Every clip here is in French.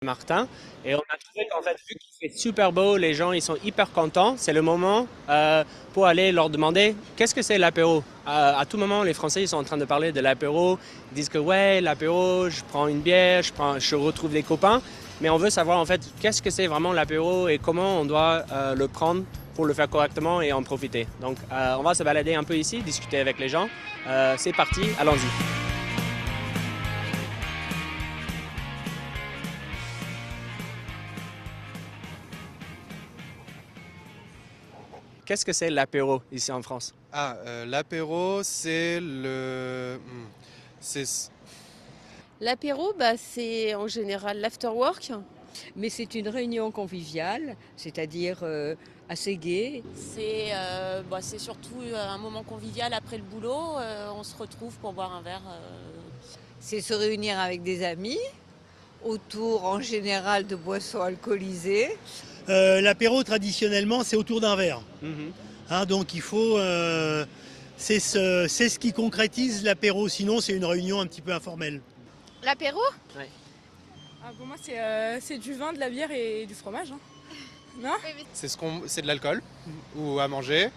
Martin. Et on a trouvé qu'en fait, vu qu'il fait super beau, les gens ils sont hyper contents. C'est le moment pour aller leur demander qu'est-ce que c'est l'apéro. À tout moment, les Français ils sont en train de parler de l'apéro. Ils disent que ouais, l'apéro, je prends une bière, je retrouve des copains. Mais on veut savoir en fait qu'est-ce que c'est vraiment l'apéro et comment on doit le prendre pour le faire correctement et en profiter. Donc on va se balader un peu ici, discuter avec les gens. C'est parti, allons-y. Qu'est-ce que c'est l'apéro ici en France? L'apéro, c'est le. C'est. L'apéro, bah, c'est en général l'afterwork. Mais c'est une réunion conviviale, c'est-à-dire assez gai. C'est surtout un moment convivial après le boulot. On se retrouve pour boire un verre. C'est se réunir avec des amis autour en général de boissons alcoolisées. L'apéro traditionnellement c'est autour d'un verre. Mhm. Donc il faut, c'est ce qui concrétise l'apéro, sinon c'est une réunion un petit peu informelle. L'apéro? Ouais. Pour moi, c'est du vin, de la bière et du fromage. Hein. Non? C'est de l'alcool ou à manger.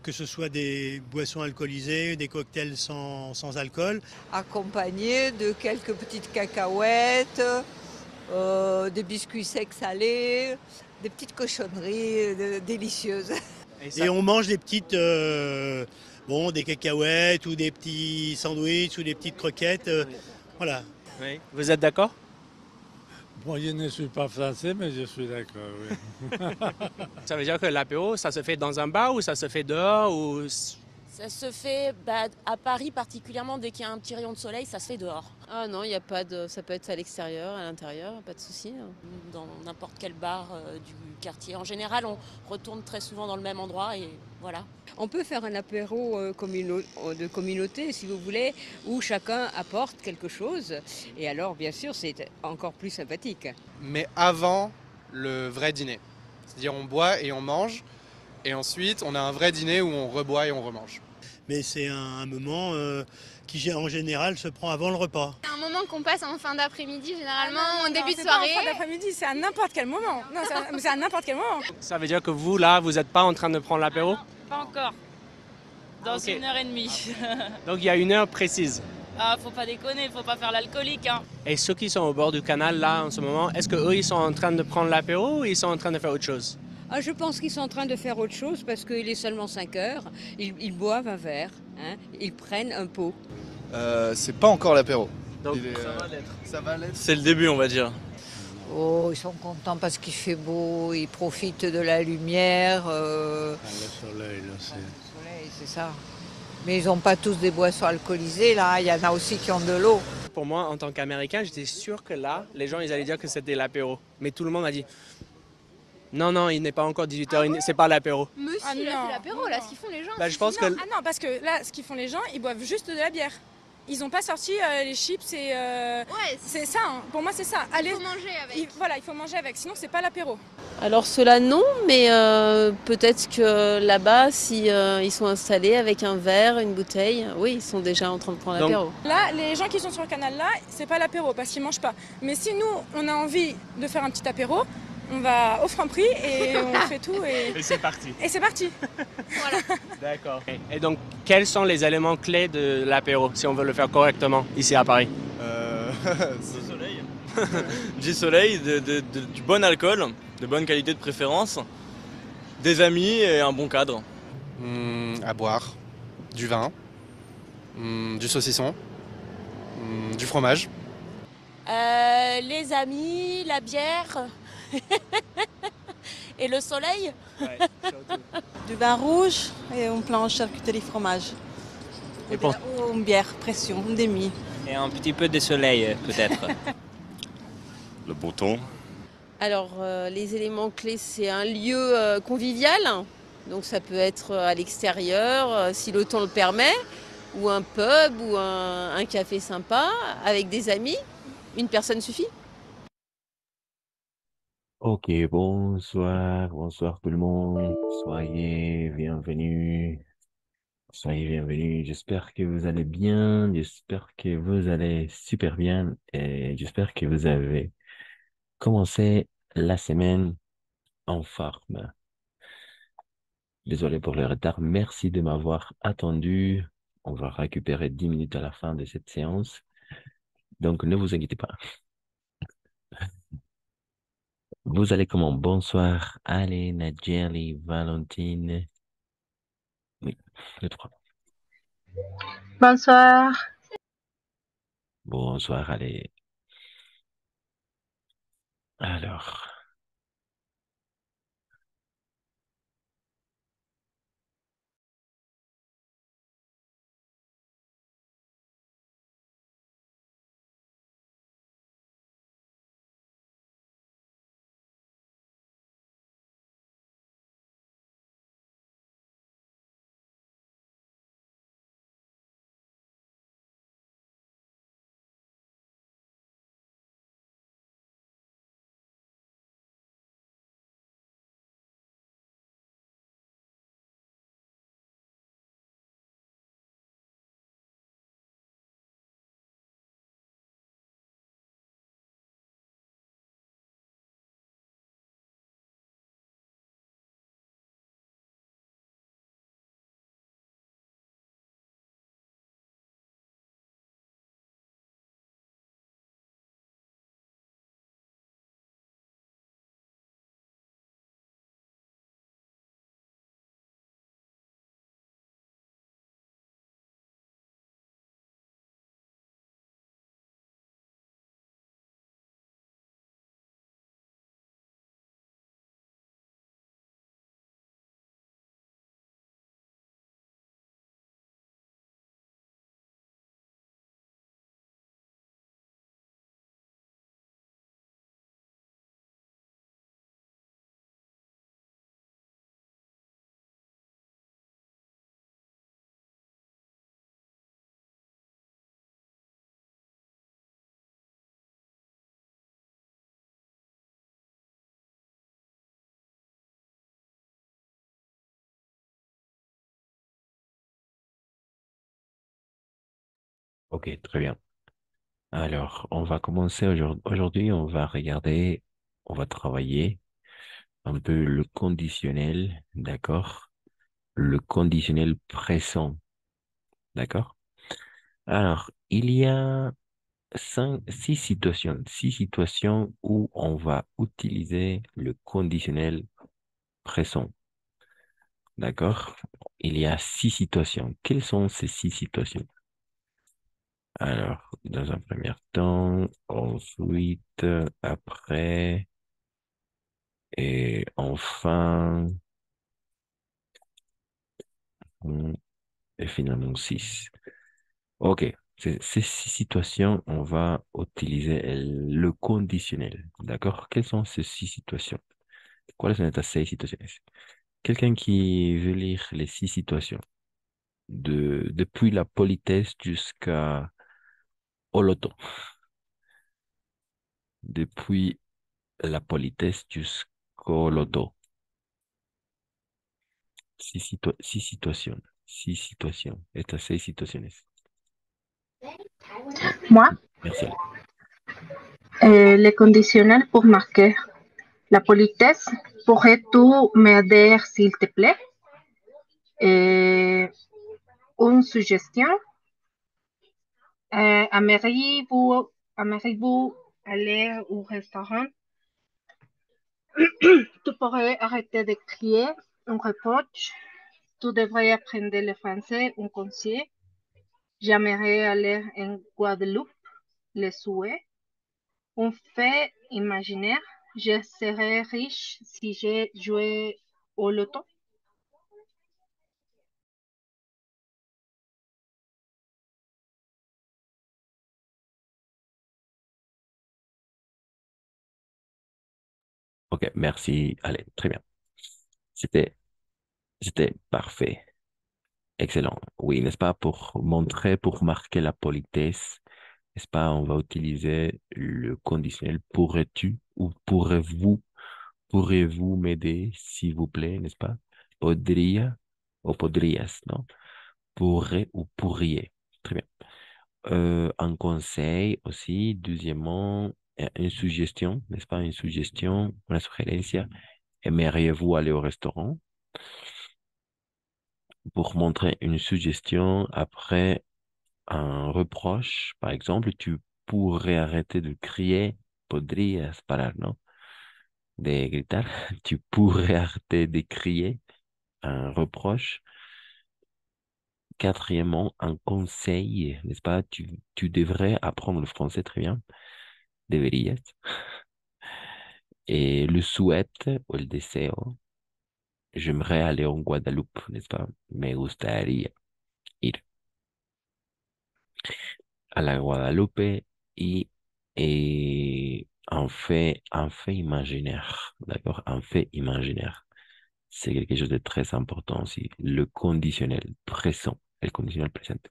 Que ce soit des boissons alcoolisées, des cocktails sans alcool. Accompagné de quelques petites cacahuètes, des biscuits secs salés, des petites cochonneries délicieuses. Et on mange des petites, des cacahuètes ou des petits sandwichs ou des petites croquettes. Oui. Voilà. Oui. Vous êtes d'accord? Moi, je ne suis pas français, mais je suis d'accord, oui. Ça veut dire que l'apéro, ça se fait dans un bar ou ça se fait dehors ou... Ça se fait à Paris particulièrement, dès qu'il y a un petit rayon de soleil, ça se fait dehors. Ah non, il y a pas de. Ça peut être à l'extérieur, à l'intérieur, pas de souci. Dans n'importe quel bar du quartier. En général, on retourne très souvent dans le même endroit et voilà. On peut faire un apéro de communauté, si vous voulez, où chacun apporte quelque chose. Et alors, bien sûr, c'est encore plus sympathique. Mais avant le vrai dîner. C'est-à-dire, on boit et on mange. Et ensuite, on a un vrai dîner où on reboit et on remange. Mais c'est un moment qui en général se prend avant le repas. C'est un moment qu'on passe en fin d'après-midi, généralement, en début de c'est soirée. pas en fin d'après-midi, c'est à n'importe quel moment. Non, c'est à n'importe quel moment. Ça veut dire que vous, là, vous n'êtes pas en train de prendre l'apéro? Pas encore. Dans Ok. 1 heure et demie. Donc il y a une heure précise. Ah, faut pas déconner, faut pas faire l'alcoolique, hein. Et ceux qui sont au bord du canal, là, en ce moment, est-ce qu'eux, ils sont en train de prendre l'apéro ou ils sont en train de faire autre chose? Ah, je pense qu'ils sont en train de faire autre chose parce qu'il est seulement 5 heures. Ils boivent un verre, hein, ils prennent un pot. C'est pas encore l'apéro. Donc Ça va l'être. C'est le début, on va dire. Oh, ils sont contents parce qu'il fait beau, ils profitent de la lumière. Le soleil, là, c'est... Le soleil, c'est ça. Mais ils n'ont pas tous des boissons alcoolisées, là. Il y en a aussi qui ont de l'eau. Pour moi, en tant qu'Américain, j'étais sûr que là, les gens, ils allaient dire que c'était l'apéro. Mais tout le monde a dit, non, non, il n'est pas encore 18h, c'est pas l'apéro. Monsieur, Ah là, non, c'est l'apéro, là, ce qu'ils font les gens. Bah, je pense que... Ah non, parce que là, ce qu'ils font les gens, ils boivent juste de la bière. Ils n'ont pas sorti les chips et... Ouais, C'est ça, hein. Pour moi, c'est ça. il faut manger avec. Voilà, il faut manger avec, sinon c'est pas l'apéro. Alors cela non, mais peut-être que là-bas, si ils sont installés avec un verre, une bouteille, oui, ils sont déjà en train de prendre Donc- l'apéro. Là, les gens qui sont sur le canal là, c'est pas l'apéro parce qu'ils mangent pas. Mais si nous, on a envie de faire un petit apéro, on va au Franprix et on fait tout Et c'est parti. et c'est parti. D'accord. Et donc, quels sont les éléments clés de l'apéro, si on veut le faire correctement, ici à Paris? Du soleil. Du soleil, du bon alcool, de bonne qualité de préférence, des amis et un bon cadre. À boire. Du vin. Du saucisson. Du fromage. Les amis, la bière et le soleil. Du vin rouge et un plat en charcuterie fromage. Et pour- Ou une bière, pression, une demi. Et un petit peu de soleil, peut-être. Le beau temps. Alors les éléments clés, c'est un lieu convivial, donc ça peut être à l'extérieur, si le temps le permet, ou un pub, ou un café sympa, avec des amis. Une personne suffit. Ok, bonsoir, bonsoir tout le monde. Soyez bienvenus. Soyez bienvenus. J'espère que vous allez bien. J'espère que vous allez super bien. Et j'espère que vous avez commencer la semaine en forme. Désolé pour le retard. Merci de m'avoir attendu. On va récupérer 10 minutes à la fin de cette séance. Donc, ne vous inquiétez pas. Vous allez comment? Bonsoir. Allez, Nadjeli, Valentine. Oui, les trois. Bonsoir. Bonsoir, allez. Alors, ok, très bien. Alors, on va commencer aujourd'hui. On va travailler un peu le conditionnel, d'accord? Le conditionnel pressant, d'accord? Alors, il y a six situations où on va utiliser le conditionnel pressant, d'accord? Il y a six situations. Quelles sont ces six situations? Alors, dans un premier temps, ensuite, après, et enfin, hum, et finalement six. Ok, ces six situations, on va utiliser le conditionnel. D'accord? Quelles sont ces six situations? ¿Cuáles son estas seis situaciones? Quelqu'un qui veut lire les six situations, depuis la politesse jusqu'à Oloto. Depuis la politesse jusqu'au loto. Six situations. Six situations. Estas seis situaciones. Moi, Merci, Ale. les conditionnels pour marquer. La politesse, pourrais-tu m'aider s'il te plaît? Et une suggestion, aimeriez-vous aller au restaurant? Tu pourrais arrêter de crier, un reproche. Tu devrais apprendre le français, un conseil. J'aimerais aller en Guadeloupe, le souhait. Un fait imaginaire, je serais riche si je jouais au loto. Ok, merci. Allez, très bien. C'était, c'était parfait. Excellent. Oui, n'est-ce pas, pour marquer la politesse, n'est-ce pas, on va utiliser le conditionnel pourrais-tu ou pourrez-vous m'aider, s'il vous plaît, n'est-ce pas? Podría o podrías, non? Pourrait ou pourriez. Très bien. Un conseil aussi, deuxièmement, une suggestion, n'est-ce pas? Une suggestion, una sugerencia. Aimeriez-vous aller au restaurant? Pour montrer une suggestion après un reproche, par exemple, tu pourrais arrêter de crier, podrías parar, ¿no? De gritar. Tu pourrais arrêter de crier, un reproche. Quatrièmement, un conseil, n'est-ce pas? Tu devrais apprendre le français très bien. Deberías. Et le souhaite ou le deseo. J'aimerais aller en Guadeloupe, n'est-ce pas? Me gustaría ir a la Guadalupe et un fait imaginaire, d'accord? Un fait imaginaire. C'est quelque chose de très important aussi. Le conditionnel présent, el conditionnel presente.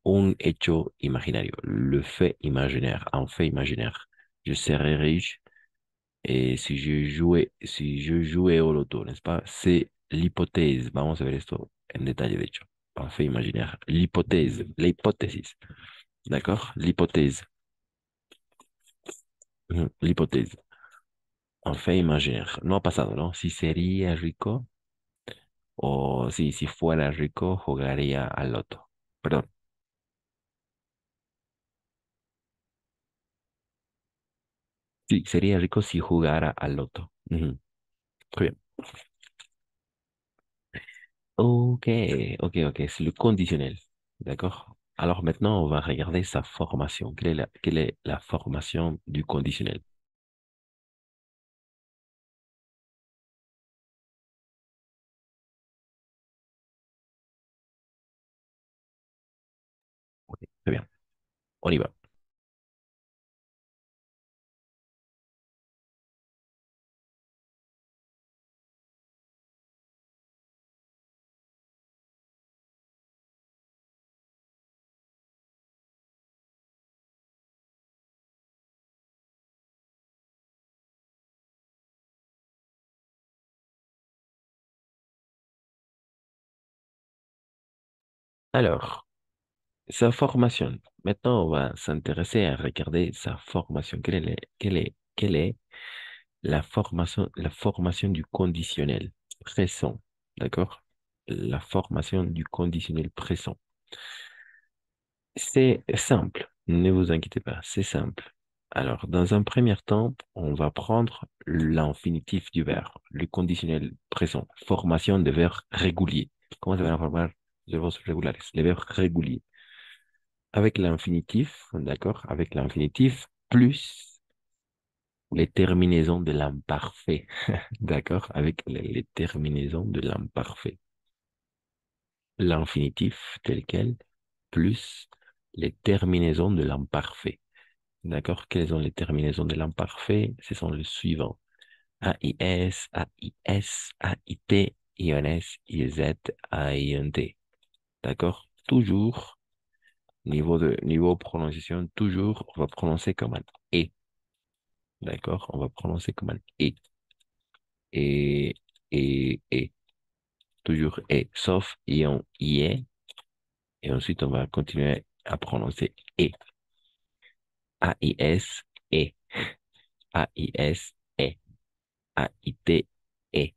Un hecho imaginario, le fait imaginaire, un fait imaginaire. Je serais riche et si je jouais au loto, n'est-ce pas? C'est l'hypothèse. Vamos a ver esto en detalle, de hecho. Un fait imaginaire. L'hypothèse, l'hypothesis. D'accord? L'hypothèse. L'hypothèse. Un fait imaginaire. No ha pasado, ¿no? Si sería rico o si fuera rico, jugaría al loto. Perdón. Sí, sería rico si jugara al loto. Ujú. Très bien. Ok, ok. C'est le conditionnel. D'accord? Alors maintenant, on va regarder sa formation. Quelle est la formation du conditionnel? Ok, très bien. On y va. Alors, sa formation. Maintenant, on va s'intéresser à regarder sa formation. Quelle est la formation du conditionnel présent? D'accord? La formation du conditionnel présent. C'est simple. Ne vous inquiétez pas, c'est simple. Alors, dans un premier temps, on va prendre l'infinitif du verbe, le conditionnel présent, formation de verbes réguliers. Comment ça va formar de verbos regulares? Les verbes réguliers. Avec l'infinitif, d'accord? Avec l'infinitif plus les terminaisons de l'imparfait, d'accord? Avec les terminaisons de l'imparfait. L'infinitif tel quel plus les terminaisons de l'imparfait. D'accord? Quelles sont les terminaisons de l'imparfait? Ce sont les suivants. AIS, AIS, AIT, INS, IZ, AINT. D'accord? Toujours, niveau prononciation, toujours, on va prononcer comme un E. D'accord? On va prononcer comme un E. Et, et. Toujours E, sauf ion IE. Et ensuite, on va continuer à prononcer E. AIS, E. AIS, E. AIT, E.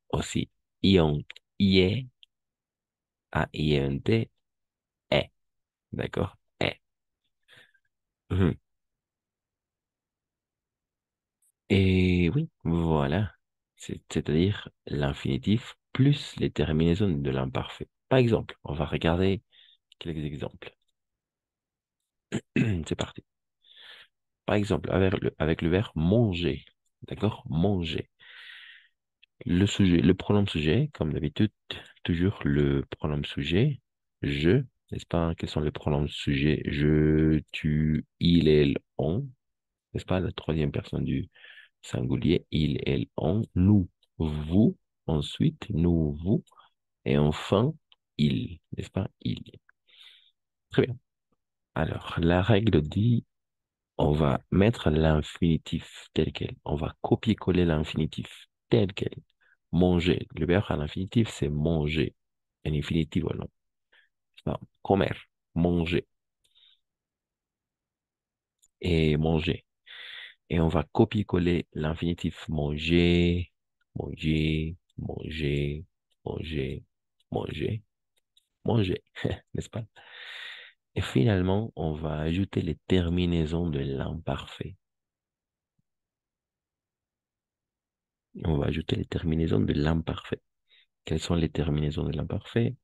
Aussi, ion IE, AINT, E. D'accord? E. Mhm. Et oui, voilà. C'est-à-dire l'infinitif plus les terminaisons de l'imparfait. Par exemple, on va regarder quelques exemples. C'est parti. Par exemple, avec le verbe manger. D'accord? Manger. Le sujet, le pronom sujet, comme d'habitude, toujours le pronom sujet. Je, n'est-ce pas? Quels sont les pronoms sujets? Je, tu, il, elle, on. N'est-ce pas? La troisième personne du singulier. Il, elle, on. Nous, vous. Ensuite, nous, vous. Et enfin, il. N'est-ce pas? Il. Très bien. Alors, la règle dit on va mettre l'infinitif tel quel. On va copier-coller l'infinitif tel quel. Manger. Le verbe à l'infinitif, c'est manger. Un infinitif, voilà. Non, comer. Manger. Et manger. Et on va copier-coller l'infinitif manger, manger, manger, manger, manger, manger, n'est-ce pas? Et finalement, on va ajouter les terminaisons de l'imparfait. On va ajouter les terminaisons de l'imparfait. Quelles sont les terminaisons de l'imparfait?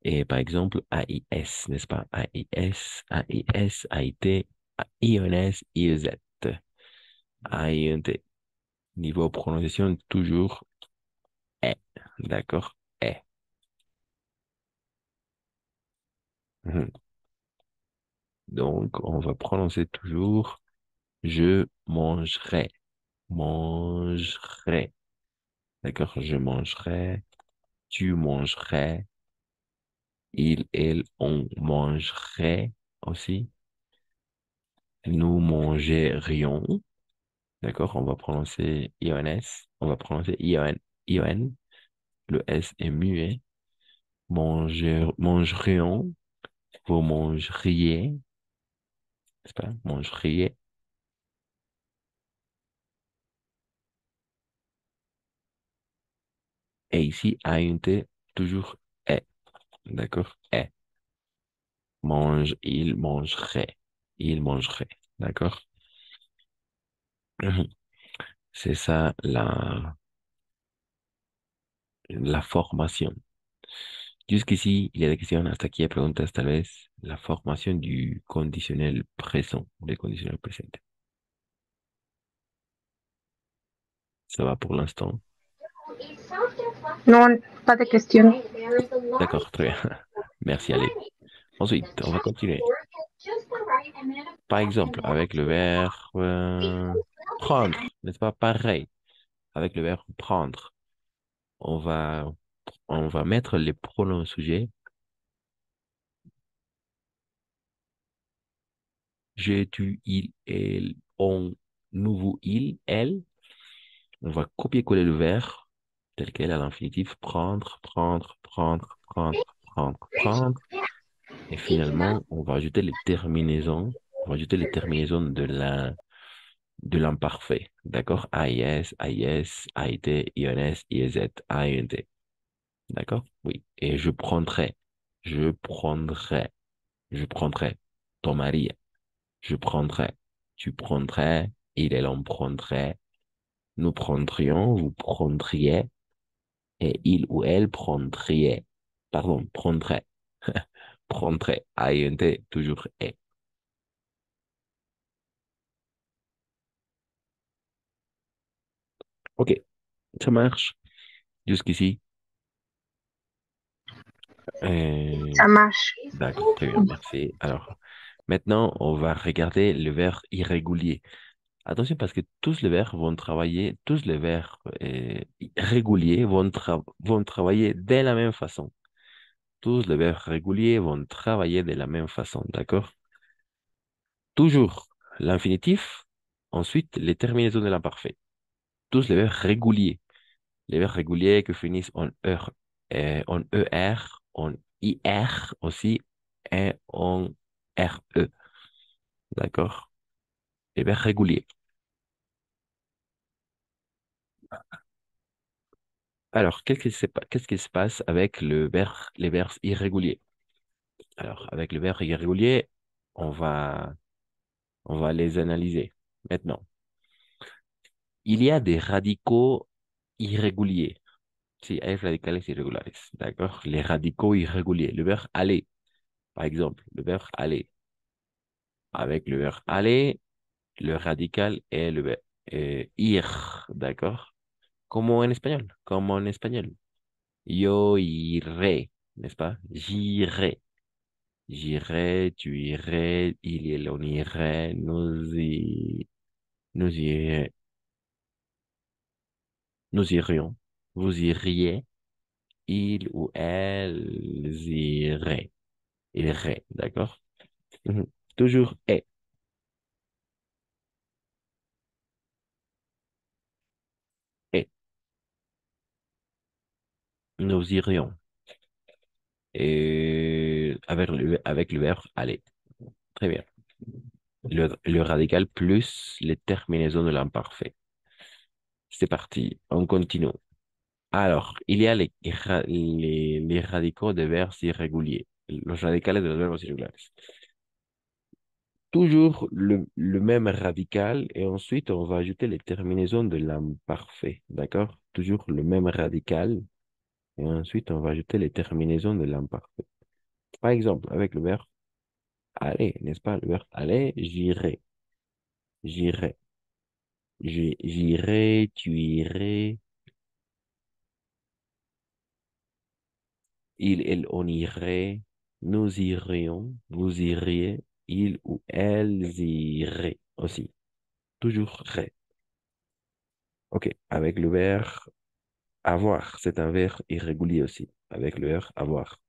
Et par exemple, AIS, n'est-ce pas? AIS, AIS, AIT, IONS, IEZ, AINT. Niveau prononciation, toujours est. D'accord? Est. Mhm. Donc, on va prononcer toujours je mangerai. Mangerai. D'accord? Je mangerai. Tu mangerais. Il, elle, on mangerait aussi. Nous mangerions. D'accord? On va prononcer IONS. On va prononcer ION. ION. Le S est muet. Mangerions. Vous mangeriez. N'est-ce pas? Mangeriez. Et ici, AUNT, toujours est. D'accord? Est. Mange, il mangerait. Il mangerait. D'accord? Mhm. C'est ça la formation. Jusqu'ici, il y a des questions hasta aquí, preguntas tal vez. La formation du conditionnel présent, des conditionnels présents. Ça va pour l'instant. Non, pas de questions. D'accord, très bien. Merci, allez. Ensuite, on va continuer. Par exemple, avec le verbe prendre, n'est-ce pas? Pareil, avec le verbe prendre, on va, on va mettre les pronoms sujets. Je, tu, il, elle, on, nous, vous, il, elle. On va copier-coller le verbe tel quel à l'infinitif. Prendre, prendre, prendre, prendre, prendre, prendre. Et finalement, on va ajouter les terminaisons. On va ajouter les terminaisons de l'imparfait. D'accord? AIS, AIS, AIT, IONS, IEZ, AINT. D'accord? Oui. Et je prendrai. Je prendrai. Je prendrai. Ton mari. Je prendrai. Tu prendrais. Il, elle, en prendrait. Nous prendrions. Vous prendriez. Et il ou elle prendrait. Pardon, prendrait. Prendrait. INT, toujours est. Ok, ça marche. Jusqu'ici. Ça marche. D'accord, très bien, merci. Alors, maintenant, on va regarder le verbe irrégulier. Attention parce que tous les verbes vont travailler, tous les verbes réguliers vont travailler de la même façon. Tous les verbes réguliers vont travailler de la même façon, d'accord? Toujours l'infinitif, ensuite les terminaisons de l'imparfait. Tous les verbes réguliers. Les verbes réguliers qui finissent en ER, en IR aussi, et en RE. D'accord? Les verbes réguliers. Alors, qu'est-ce qui se passe avec les verbes irréguliers? Alors, avec les verbes irréguliers, on va, on va les analyser maintenant. Il y a des radicaux irréguliers. Sí, hay radicales irregulares. D'accord? Les radicaux irréguliers. Le verbe aller, par exemple, le verbe aller. Avec le verbe aller, le radical est le verbe ir. D'accord? Como en espagnol. Como en espagnol. Yo iré, n'est-ce pas? J'irai. J'irai, tu irais, on irait, nous irions, nous irions, vous iriez, il ou elle irait, irait, d'accord? Mhm. Toujours est, est, nous irions. Et avec le verbe aller. Très bien. Le radical plus les terminaisons de l'imparfait. C'est parti, on continue. Alors, il y a les radicaux de verbes irréguliers. Los radicales de los verbos irregulares. Toujours le même radical et ensuite on va ajouter les terminaisons de l'imparfait. D'accord? Toujours le même radical et ensuite on va ajouter les terminaisons de l'imparfait. Par exemple, avec le verbe aller, n'est-ce pas? Le verbe aller, j'irai, j'irai, j'irai, tu irais, elle, on irait, nous irions, vous iriez, ils ou elles iraient aussi. Toujours ré. OK. Avec le verbe avoir, c'est un verbe irrégulier aussi. Avec le verbe avoir.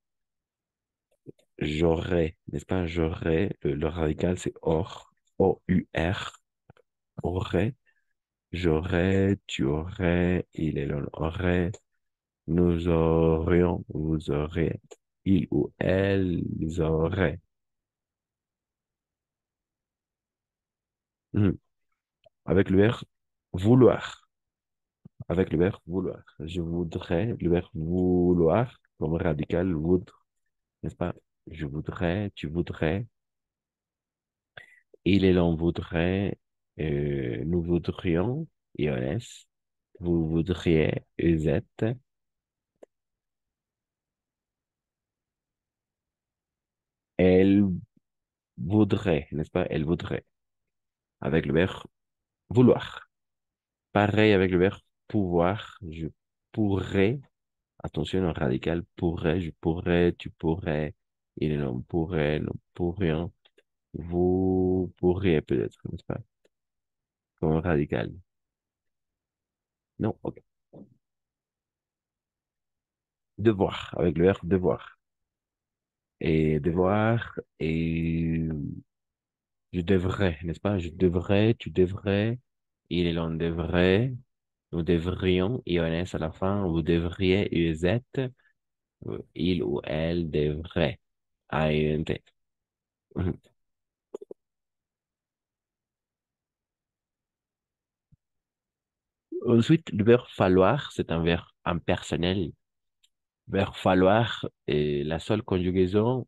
J'aurais, n'est-ce pas? J'aurais, le radical c'est or, O-U-R, aurait. J'aurais, tu aurais, il et l'on aurait, nous aurions, vous aurez, il ou elle, ils auraient. Hmm. Avec le verbe vouloir. Avec le verbe vouloir. Je voudrais, le verbe vouloir, comme radical, voudre, n'est-ce pas? Je voudrais, tu voudrais, il et l'on voudrait, nous voudrions, IONS, vous voudriez, EZ, elle voudrait, n'est-ce pas? Elle voudrait. Avec le verbe vouloir. Pareil avec le verbe pouvoir. Je pourrais. Attention au radical. Pourrais, je pourrais, tu pourrais. Il et l'on pourrait, nous pourrions. Vous pourriez peut-être, n'est-ce pas? Comme radical. Non, ok. Devoir. Avec le verbe devoir. Et devoir, et je devrais, n'est-ce pas? Je devrais, tu devrais. Il et l'on devrait. Nous devrions, IONS à la fin, vous devriez, UZ, il ou elle devrait, AENT. Mhm. Ensuite, le verbe falloir, c'est un verbe impersonnel. Verbe falloir, et la seule conjugaison,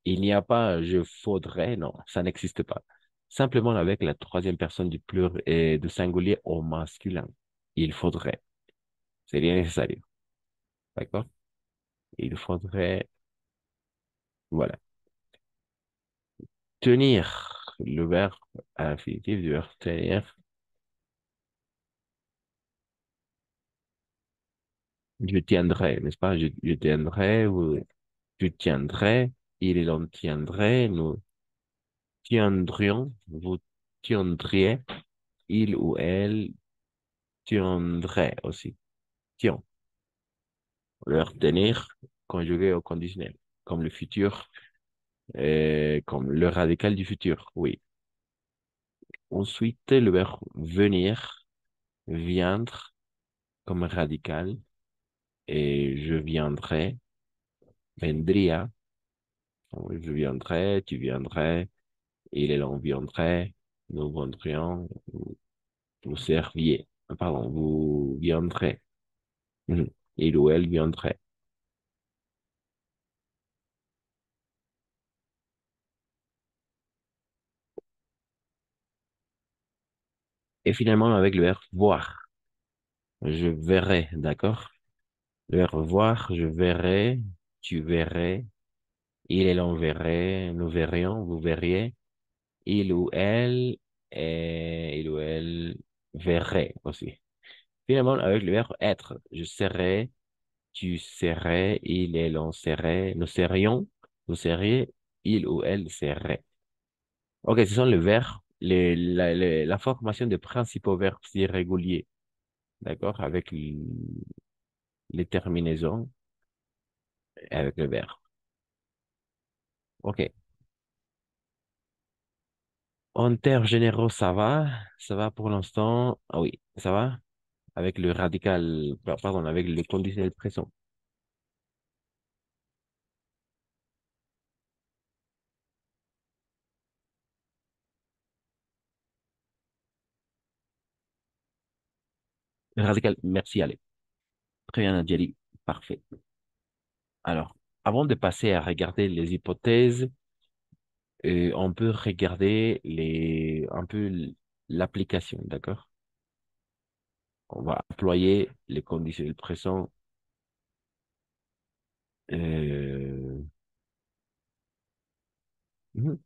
il n'y a pas je faudrait, non, ça n'existe pas. Simplement avec la troisième personne du pluriel et du singulier au masculin. Il faudrait. C'est rien nécessaire. D'accord? Il faudrait, voilà. Tenir, le verbe infinitif du verbe tenir. Je tiendrai, n'est-ce pas? Je tiendrai, tu tiendrais, il en tiendrait, nous tiendrions, vous tiendriez, il ou elle tiendrait aussi. Tiens, leur tenir conjugué au conditionnel, comme le futur, comme le radical du futur, oui. Ensuite, le verbe venir, viendre, comme radical, et je viendrai, vendria, je viendrai, tu viendrais, il et l'on viendrait, nous viendrions, vous serviez, pardon, vous viendrez. Mhm. Il ou elle viendrait. Et finalement, avec le verbe voir, je verrai, d'accord? Le verbe voir, je verrai, tu verrais, il et l'on verrait, nous verrions, vous verriez, il ou elle, et il ou elle verrait aussi. Finalement, avec le verbe être, je serai, tu serais, il et l'on serait, nous serions, vous seriez, il ou elle serait. Ok, ce sont les verbes, la formation des principaux verbes irréguliers, d'accord, avec les terminaisons et avec le verbe. Ok. En termes généraux, ça va pour l'instant. Ah oui, ça va avec le radical, pardon, avec le conditionnel présent. Radical, merci, allez. Très bien, Nadjali. Parfait. Alors, avant de passer à regarder les hypothèses, on peut regarder un peu l'application, d'accord? On va employer les conditionnels présents. Euh, mhm.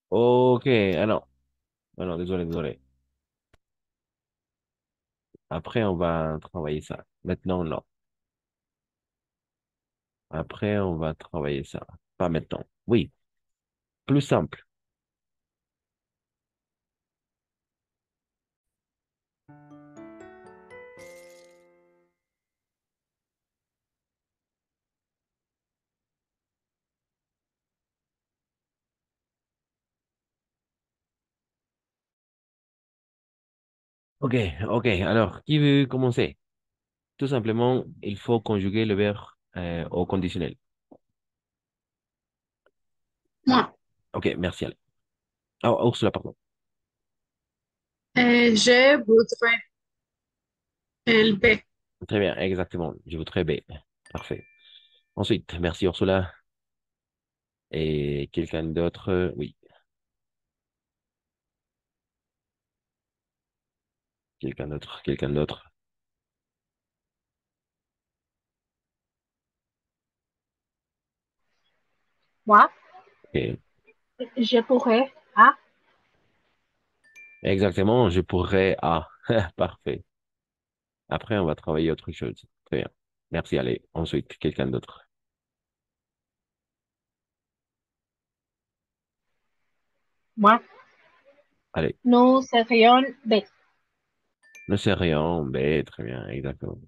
Ok, ah non, désolé, désolé. Après, on va travailler ça. Maintenant, non. Après, on va travailler ça. Pas maintenant. Oui, plus simple. Ok, ok. Alors, qui veut commencer? Tout simplement, il faut conjuguer le verbe au conditionnel. Moi, Ok, merci, allez. Ah, Ursula, pardon. je voudrais el B. Très bien, exactement. Je voudrais B. Parfait. Ensuite, merci Ursula. Et quelqu'un d'autre? Oui, quelqu'un d'autre, quelqu'un d'autre. Moi, Ok. je pourrais A. Exactement, je pourrais A. Parfait. Après, on va travailler autre chose. Très bien. Merci, allez. Ensuite, quelqu'un d'autre. Moi, Allez. nous serions B. Ne sais rien. B, très bien, exactement.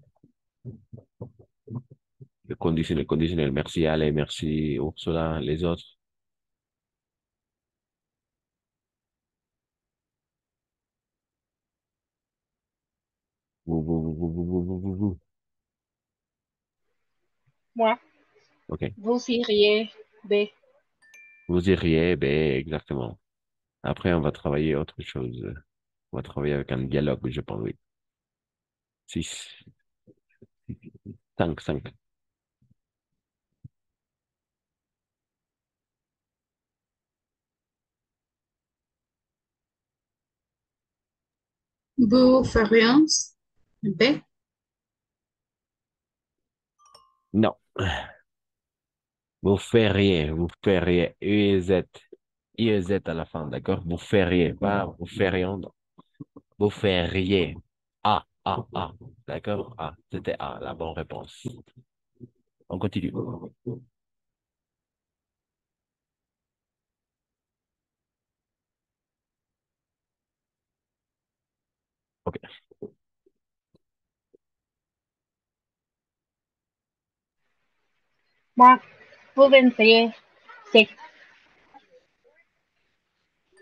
Le conditionnel, conditionnel. Merci, allez. Merci, Ursula. Les autres. Vous. Moi, OK. vous iriez B. Vous iriez, ben, exactement. Après, on va travailler autre chose. On va travailler avec un dialogue, je pense, oui. Six, cinq, cinq. Vous feriez B. Non. Vous feriez, EZ, IEZ à la fin, d'accord? Vous feriez, pas vous ferions, non. Vous feriez. A, d'accord? A, c'était A, la bonne réponse. On continue. OK. Moi, vous vendriez C.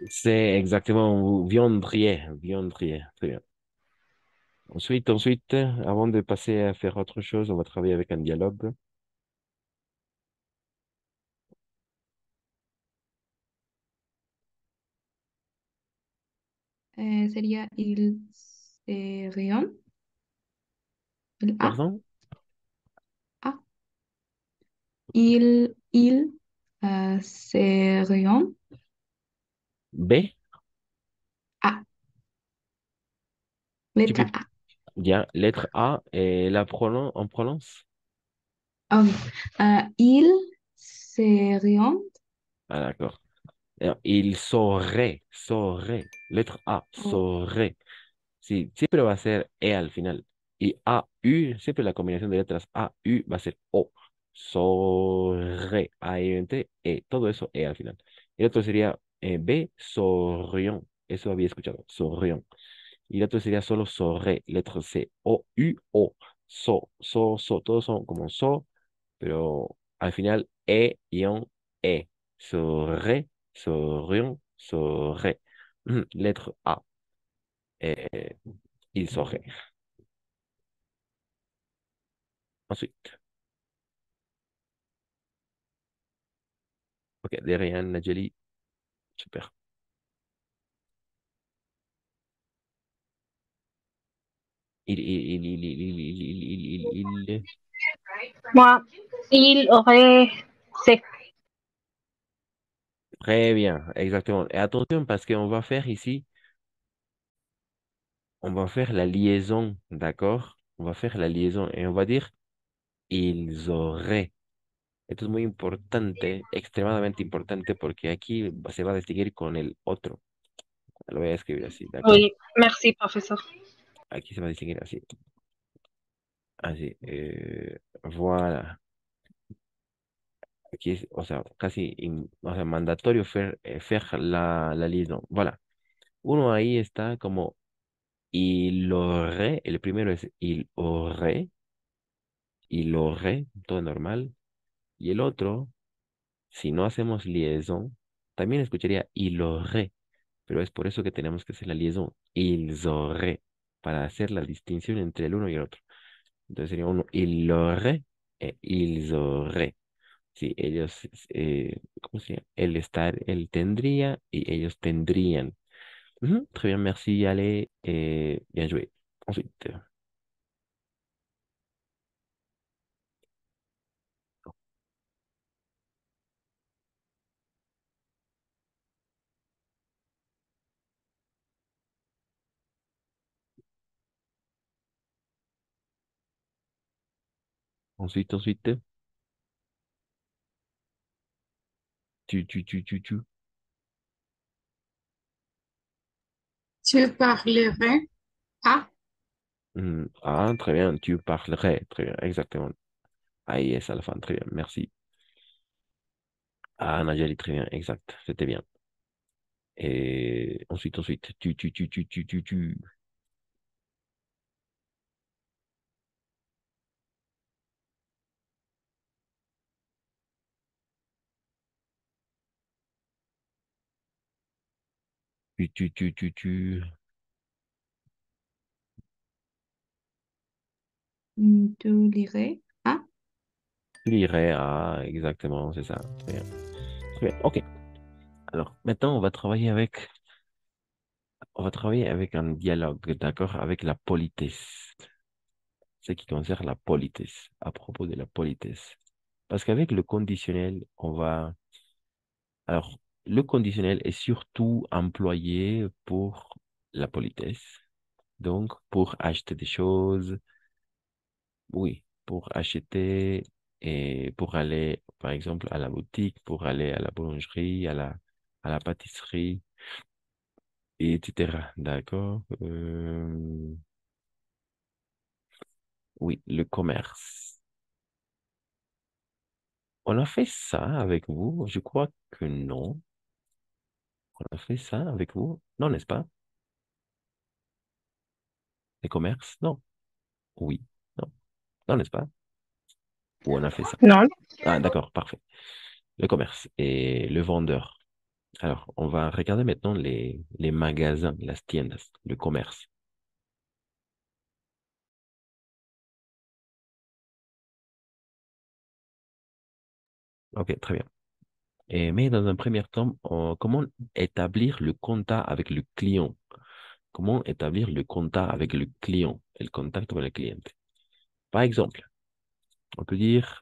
C'est exactement, vous viandriez, viandriez. Très bien. Ensuite, avant de passer à faire autre chose, on va travailler avec un dialogue. sería il serions. El A. Pardon? A. Il serions. B? A. Tu peux Letra A. dire lettre A et on prononce? Ok. Il serions. Ah, d'accord. Alors, il saurait. Lettre A, Oh, saurait. Sí, siempre va a ser E al final. Y A, U, siempre la combinación de letras A, U va a ser O. Sorre, A, E, N, T, E. Todo eso E al final. El otro sería B, sorrión. Eso había escuchado, sorrión. Y el otro sería solo sorre, letra C, O, U, O. So. Todos son como so, pero al final E, ion, E. Sorre, sorrión, sorre. Lettre A. Eh, il saurait. Ensuite, ok, derrière Najeli, super. Il. Moi, il aurait fait. Très bien, exactement. Et attention, parce qu'on va faire ici, on va faire la liaison, d'accord? On va faire la liaison et on va dire ils auraient. Esto es muy importante, extremadamente importante, porque aquí se va a distinguir con el otro. Lo voy a escribir así, ¿d'accord? Oui, merci, professeur. Aquí se va a distinguir así. Así. Voilà. Aquí es, o sea, casi, o sea, mandatorio faire la liaison. Voilà. Uno ahí está como il aurait, el primero es il aurait, todo normal. Y el otro, si no hacemos liaison, también escucharía il aurait, pero es por eso que tenemos que hacer la liaison, ils auraient, para hacer la distinción entre el uno y el otro. Entonces sería uno, il aurait e ils auraient. Sí, ellos, ¿cómo se llama? Él tendría y ellos tendrían. Ujú, très bien, merci, allez, bien joué. Ensuite, ensuite, tu. tu parlerais à. Ah, très bien, tu parlerais, très bien, exactement. Ahí es à la fin, très bien, merci. Ah, Nayeli, très bien, exact, c'était bien. Et ensuite, tu. Tu. Tu lirais à. Tu lirais, ah, exactement, c'est ça, très bien. Très bien, ok. Alors, maintenant, on va travailler avec un dialogue, d'accord, avec la politesse. Ce qui concerne la politesse, à propos de la politesse. Parce qu'avec le conditionnel, Alors, le conditionnel est surtout employé pour la politesse. Donc, pour acheter des choses, oui, pour acheter et pour aller, par exemple, à la boutique, pour aller à la boulangerie, à la pâtisserie, etc. D'accord? Oui, le commerce. On a fait ça avec vous? Je crois que non. On a fait ça avec vous? Non, n'est-ce pas? Le commerce? Non. Oui. Non. Non, n'est-ce pas? Ou on a fait ça? Non. Ah, d'accord, parfait. Le commerce et le vendeur. Alors, on va regarder maintenant les magasins, las tiendas, le commerce. Ok, très bien. Mais dans un premier temps, comment établir le contact avec le client? Comment établir le contact avec le client, le contact avec le client. Par exemple, on peut dire,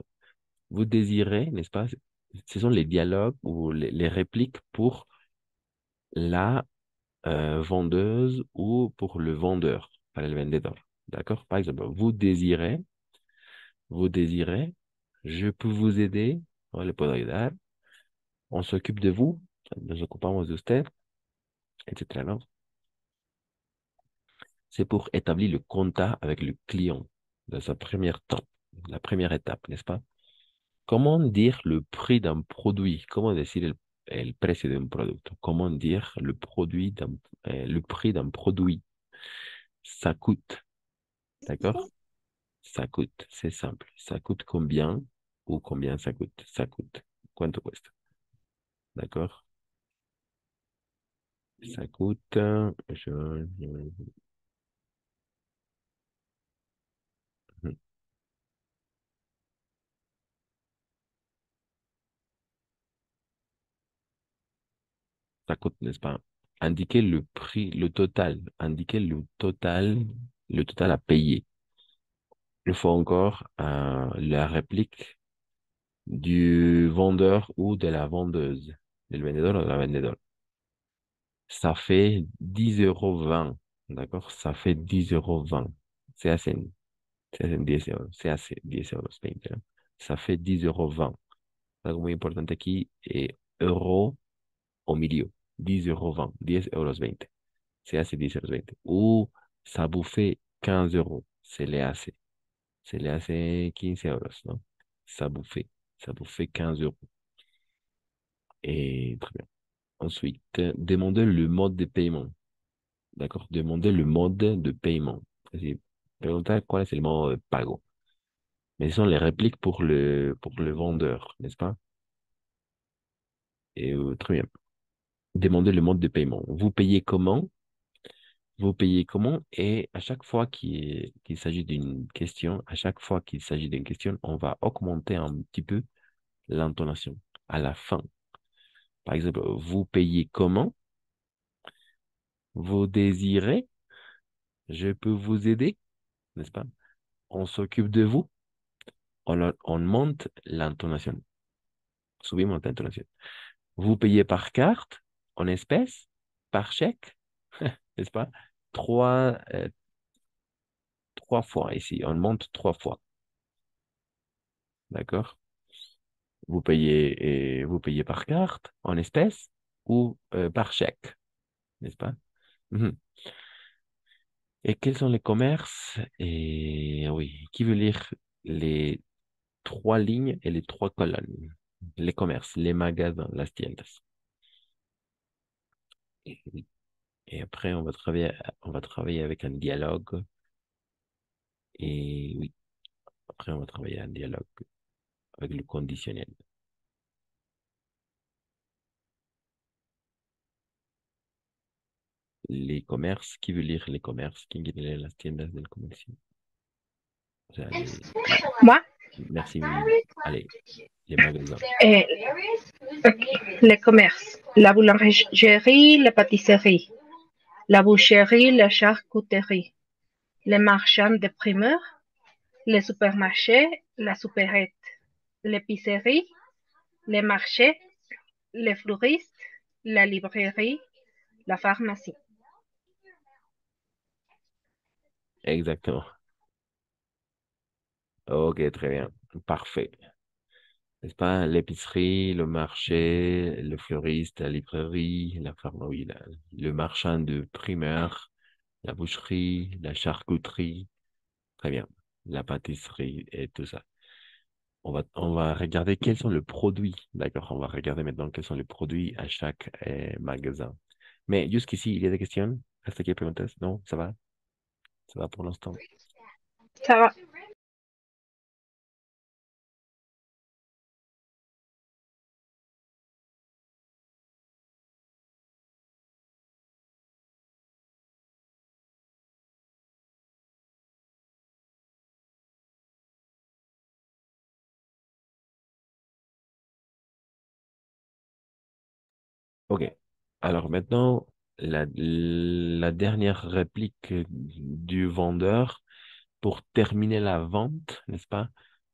vous désirez, n'est-ce pas? Ce sont les dialogues ou les répliques pour la vendeuse ou pour le vendeur, para el vendedor. D'accord? Par exemple, vous désirez, je peux vous aider, o le puedo ayudar, on s'occupe de vous, nos ocupamos de usted, etc. ¿no? C'est pour établir le contact avec le client dans sa première temps, la première étape, n'est-ce pas? Comment dire le prix d'un produit? Comment decir el precio de un producto? Comment dire le prix d'un produit? Ça coûte, d'accord? Ça coûte, c'est simple. Ça coûte combien ou combien ça coûte? Ça coûte. Quanto cuesta? D'accord? Ça coûte. Ça coûte, n'est-ce pas? Indiquer le prix, le total. Indiquer le total à payer. Il faut encore la réplique du vendeur ou de la vendeuse, del vendedor ou de la vendedora. Ça fait 10,20 €, d'accord? Ça fait 10,20 €. C'est assez, c'est assez 10 euros, c'est assez 10,20 €, ¿no? Ça fait 10,20 €. Algo muy importante aquí, euro o milieu, 10,20 €, 10,20 €. C'est assez 10,20 €. Ou ça vous fait 15 euros, c'est le hace 15 euros, ¿no? Ça vous fait, ça vous fait 15 euros. Et très bien. Ensuite, demandez le mode de paiement. D'accord? Demandez le mode de paiement. C'est preguntar cuál es el modo de pago. Mais ce sont les répliques pour le vendeur, n'est-ce pas? Et très bien. Demandez le mode de paiement. Vous payez comment? Vous payez comment? Et à chaque fois qu'il s'agit d'une question, à chaque fois qu'il s'agit d'une question, on va augmenter un petit peu l'intonation à la fin. Par exemple, vous payez comment? Vous désirez? Je peux vous aider? N'est-ce pas? On s'occupe de vous? On monte l'intonation. Subimos l'intonation. Vous payez par carte, en espèces, par chèque, n'est-ce pas? Trois, euh, trois fois ici. On monte 3 fois. D'accord? Vous payez par carte, en espèces ou par chèque, n'est-ce pas? Mhm. Et quels sont les commerces? Et oui, qui veut lire les 3 lignes et les 3 colonnes? Les commerces, les magasins, las tiendas. Et après, on va travailler avec un dialogue. Et oui, après, on va travailler un dialogue avec le conditionnel. Les commerces, qui veut lire les commerces? ¿Quién quiere leer las tiendas del comercio? O sea, Moi, merci, Mimi. Allez, les magasins. eh, le commerce, la boulangerie, la pâtisserie, la boucherie, la charcuterie, les marchands de primeurs, les supermarchés, la supérette, l'épicerie, les marchés, les fleuristes, la librairie, la pharmacie. Exactement. Ok, très bien. Parfait. N'est-ce pas? L'épicerie, le marché, le fleuriste, la librairie, la pharmacie, le marchand de primeur, la boucherie, la charcuterie. Très bien. La pâtisserie et tout ça. On va regarder quels sont les produits. D'accord? On va regarder maintenant quels sont les produits à chaque magasin. Mais jusqu'ici, il y a des questions? Hasta aquí hay preguntas? Non, ça va? Ça va pour l'instant? Ça va. Ok. Alors maintenant, la dernière réplique du vendeur pour terminer la vente, n'est-ce pas?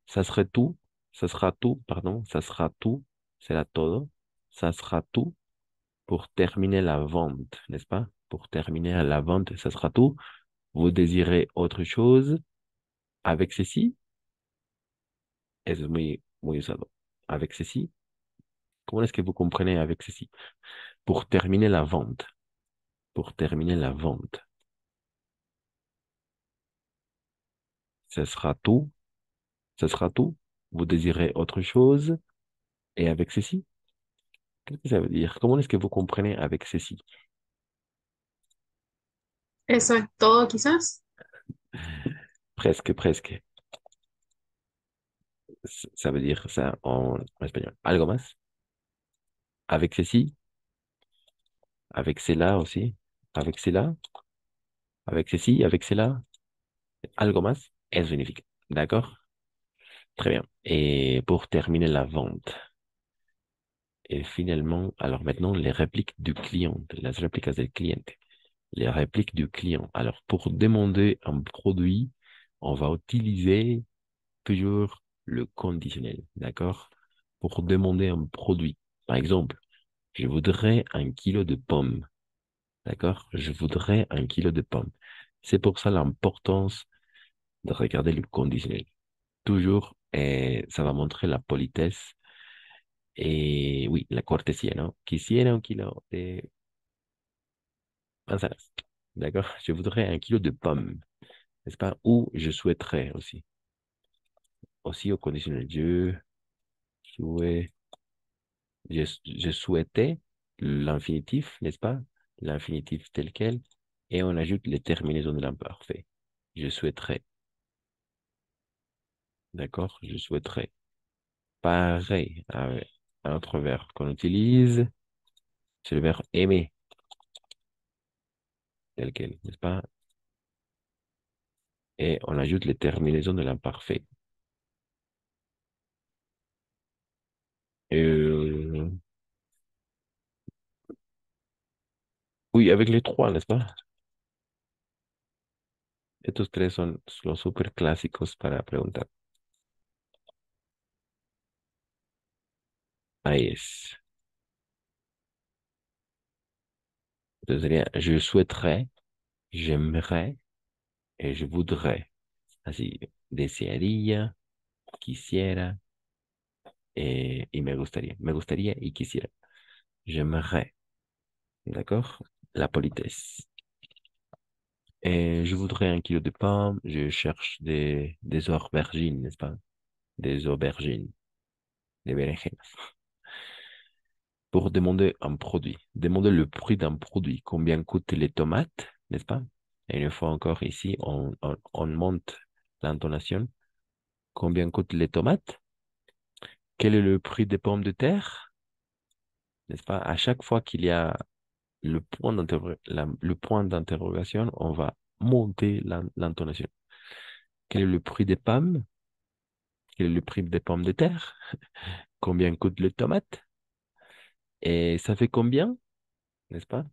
Ça serait tout, ça sera tout, pardon, ça sera tout, c'est la todo, ça sera tout pour terminer la vente, n'est-ce pas? Pour terminer la vente, ça sera tout. Vous désirez autre chose avec ceci? Es muy usado. Avec ceci? Comment est-ce que vous comprenez avec ceci? Pour terminer la vente. Pour terminer la vente. Ce sera tout. Ce sera tout. Vous désirez autre chose et avec ceci? Qu'est-ce que ça veut dire? Comment est-ce que vous comprenez avec ceci? Eso es todo, quizás. Presque, presque. Ça veut dire ça en espagnol. Algo más? Avec ceci? Avec cela aussi? Avec cela? Avec ceci? Avec cela? Algo más? Eso significa. D'accord? Très bien. Et pour terminer la vente. Et finalement, alors maintenant, les répliques du client, les répliques del cliente, les répliques du client. Alors, pour demander un produit, on va utiliser toujours le conditionnel, d'accord? Pour demander un produit. Par exemple, je voudrais 1 kilo de pommes, d'accord? Je voudrais 1 kilo de pommes. C'est pour ça l'importance de regarder le conditionnel. Toujours, et ça va montrer la politesse et oui, la cortesía, ¿no? Quisiera 1 kilo de manzanas. D'accord? Je voudrais 1 kilo de pommes, n'est-ce pas? Ou je souhaiterais aussi. Aussi au conditionnel. Souhait, je souhaitais l'infinitif, n'est-ce pas? L'infinitif tel quel. Et on ajoute les terminaisons de l'imparfait. Je souhaiterais. D'accord? Je souhaiterais. Pareil. Un autre verbe qu'on utilise, c'est le verbe aimer, tel quel, n'est-ce pas? Et on ajoute les terminaisons de l'imparfait. Euh, oui, avec les trois, n'est-ce pas? Estos tres son los súper clásicos para preguntar. Ahí es. Entonces sería, je souhaiterais, j'aimerais et je voudrais. Así, desearía, quisiera y me gustaría. Me gustaría y quisiera. J'aimerais. D'accord? La politesse. Et je voudrais 1 kilo de pommes. Je cherche des aubergines, n'est-ce pas? Des aubergines, des berenjenas. Pour demander un produit, demander le prix d'un produit, combien coûtent les tomates, n'est-ce pas? Et une fois encore ici, on monte l'intonation. Combien coûtent les tomates? Quel est le prix des pommes de terre? N'est-ce pas? À chaque fois qu'il y a le point d'interrogation, on va monter l'intonation. Quel est le prix des pommes? Quel est le prix des pommes de terre? Combien coûtent les tomates? Et ça fait combien? N'est-ce pas?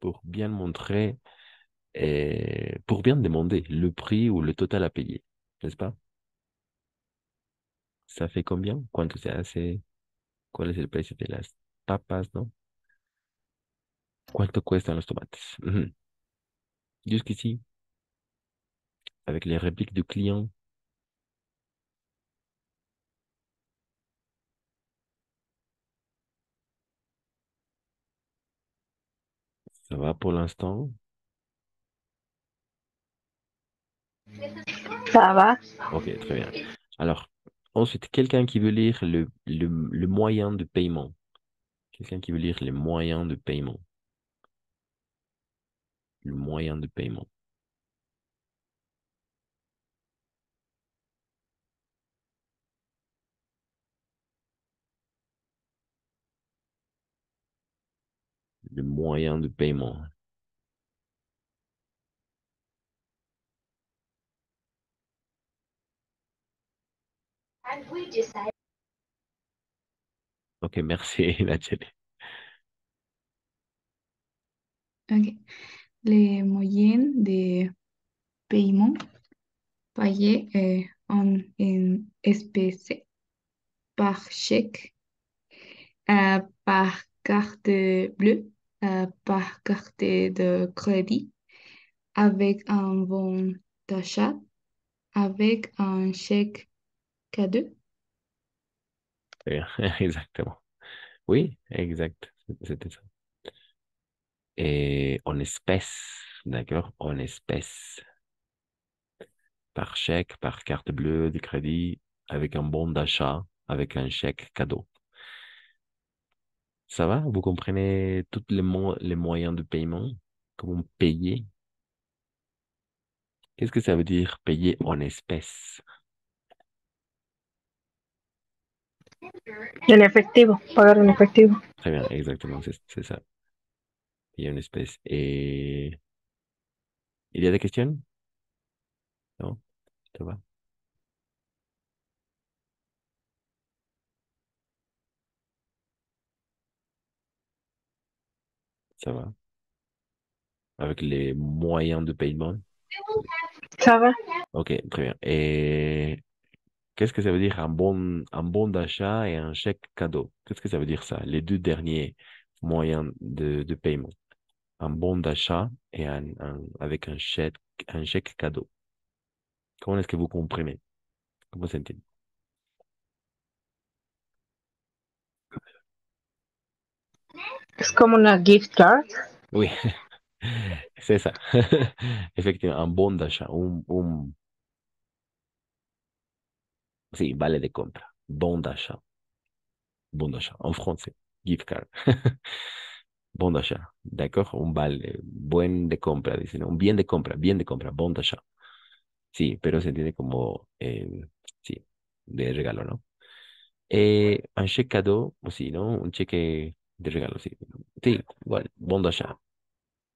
Pour bien montrer et pour bien demander le prix ou le total à payer, n'est-ce pas? Ça fait combien? ¿Cuánto se hace? ¿Cuál es el precio de las papas, no? ¿Cuánto cuestan los tomates? Ujú. Jusqu'ici, avec les répliques du client, ça va pour l'instant? Ça va. Ok, très bien. Alors, ensuite, quelqu'un qui veut lire le moyen de paiement. Quelqu'un qui veut lire les moyens de paiement. Le moyen de paiement. Le moyen de paiement. Ok, merci, Nachel. Ok. Les moyens de paiement payés en espèces par chèque, par carte bleue, par carte de crédit, avec un bon d'achat, avec un chèque cadeau. Exactement. Oui, exact. C'était ça. Et en espèces, d'accord? En espèces. Par chèque, par carte bleue de crédit, avec un bon d'achat, avec un chèque cadeau. Ça va? Vous comprenez tous les moyens de paiement? Comment payer? Qu'est-ce que ça veut dire payer en espèces? En efectivo, pagar en efectivo. Très bien, exactement, c'est ça. Payer en espèces. Et il y a des questions? Non? Ça va? Ça va? Avec les moyens de paiement? Ça va? Ok, très bien. Et qu'est-ce que ça veut dire un bon d'achat et un chèque cadeau? Qu'est-ce que ça veut dire ça? Les deux derniers moyens de paiement. Un bon d'achat et avec un chèque cadeau. Comment est-ce que vous comprenez? Comment s'entend? Es como una gift card. Oui, c'est ça. Effectivement, un bon d'achat, sí, vale de compra. Bon d'achat. Bon d'achat. En français, gift card. Bon d'achat. D'accord? Un vale, buen de compra, dicen. Un bien de compra, bon d'achat. Sí, pero se entiende como, sí, de regalo, ¿no? Un chèque cadeau aussi, ¿no? Un cheque de regalo, sí. Sí, igual, bon d'achat.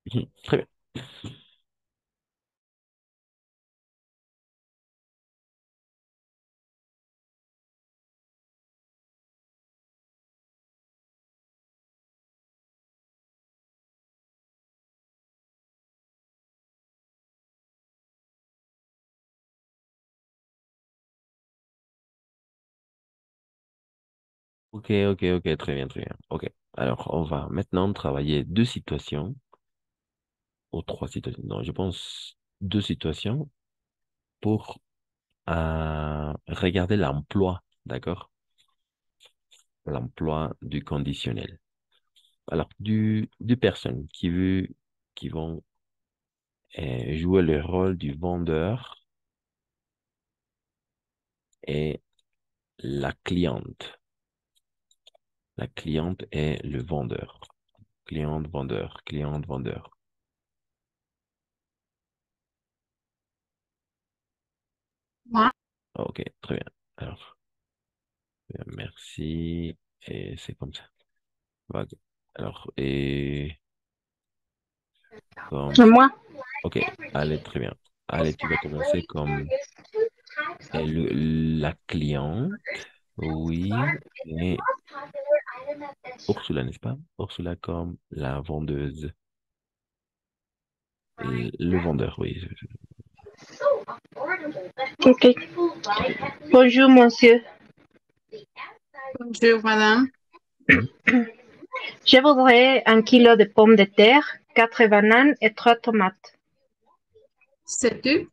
Ujú, très bien. Ok, ok, ok, très bien, très bien. Ok. Alors, on va maintenant travailler deux situations, ou trois situations. Non, je pense deux situations pour regarder l'emploi, d'accord? L'emploi du conditionnel. Alors, deux personnes qui vont jouer le rôle du vendeur et la cliente. La cliente est le vendeur. Cliente, vendeur, cliente, vendeur. Moi, Ok, très bien. Alors, merci. Et c'est comme ça. Vague. Alors, et comme ça. Moi. Ok, allez, très bien. Allez, tu vas commencer comme la cliente. Oui. Et Ursula, n'est-ce pas? Ursula comme la vendeuse. Le vendeur, oui. Ok. Bonjour, monsieur. bonjour madame. Mhm. Je voudrais un kilo de pommes de terre, 4 bananes et 3 tomates. C'est tout?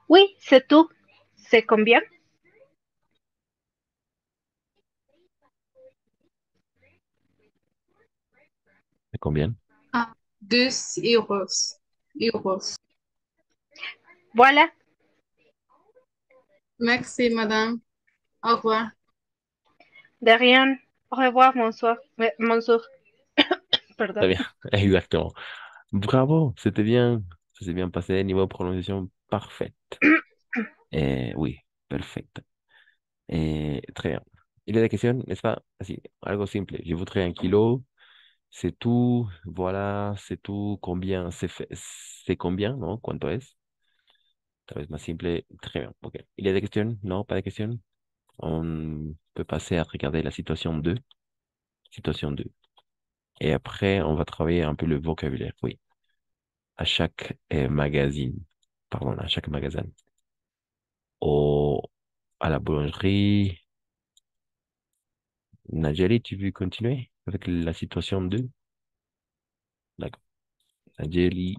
Oui, c'est tout. C'est combien? C'est combien? Ah, 2 euros. Euros. Voilà. Merci madame. Au revoir. De rien. Au revoir, bonsoir. Bonjour. Très Pardon. bien, exactement. Bravo, c'était bien. Ça s'est bien passé. Niveau prononciation, parfaite. Oui, perfecto. Très bien. Il y a des questions, n'est-ce pas? Así, algo simple. Je voudrais un kilo. C'est tout. Voilà, c'est tout. Combien c'est combien, ¿no? ¿Cuánto es? Tal vez más simple. Très bien. Ok. Il y a des questions? Non, pas de questions? On peut passer à regarder la situation 2. Situation 2. Et après, on va travailler un peu le vocabulaire, oui. À chaque magazine, pardon, à chaque magasin. Au, à la boulangerie. Nadjali, tu veux continuer avec la situation 2? D'accord. Nadjali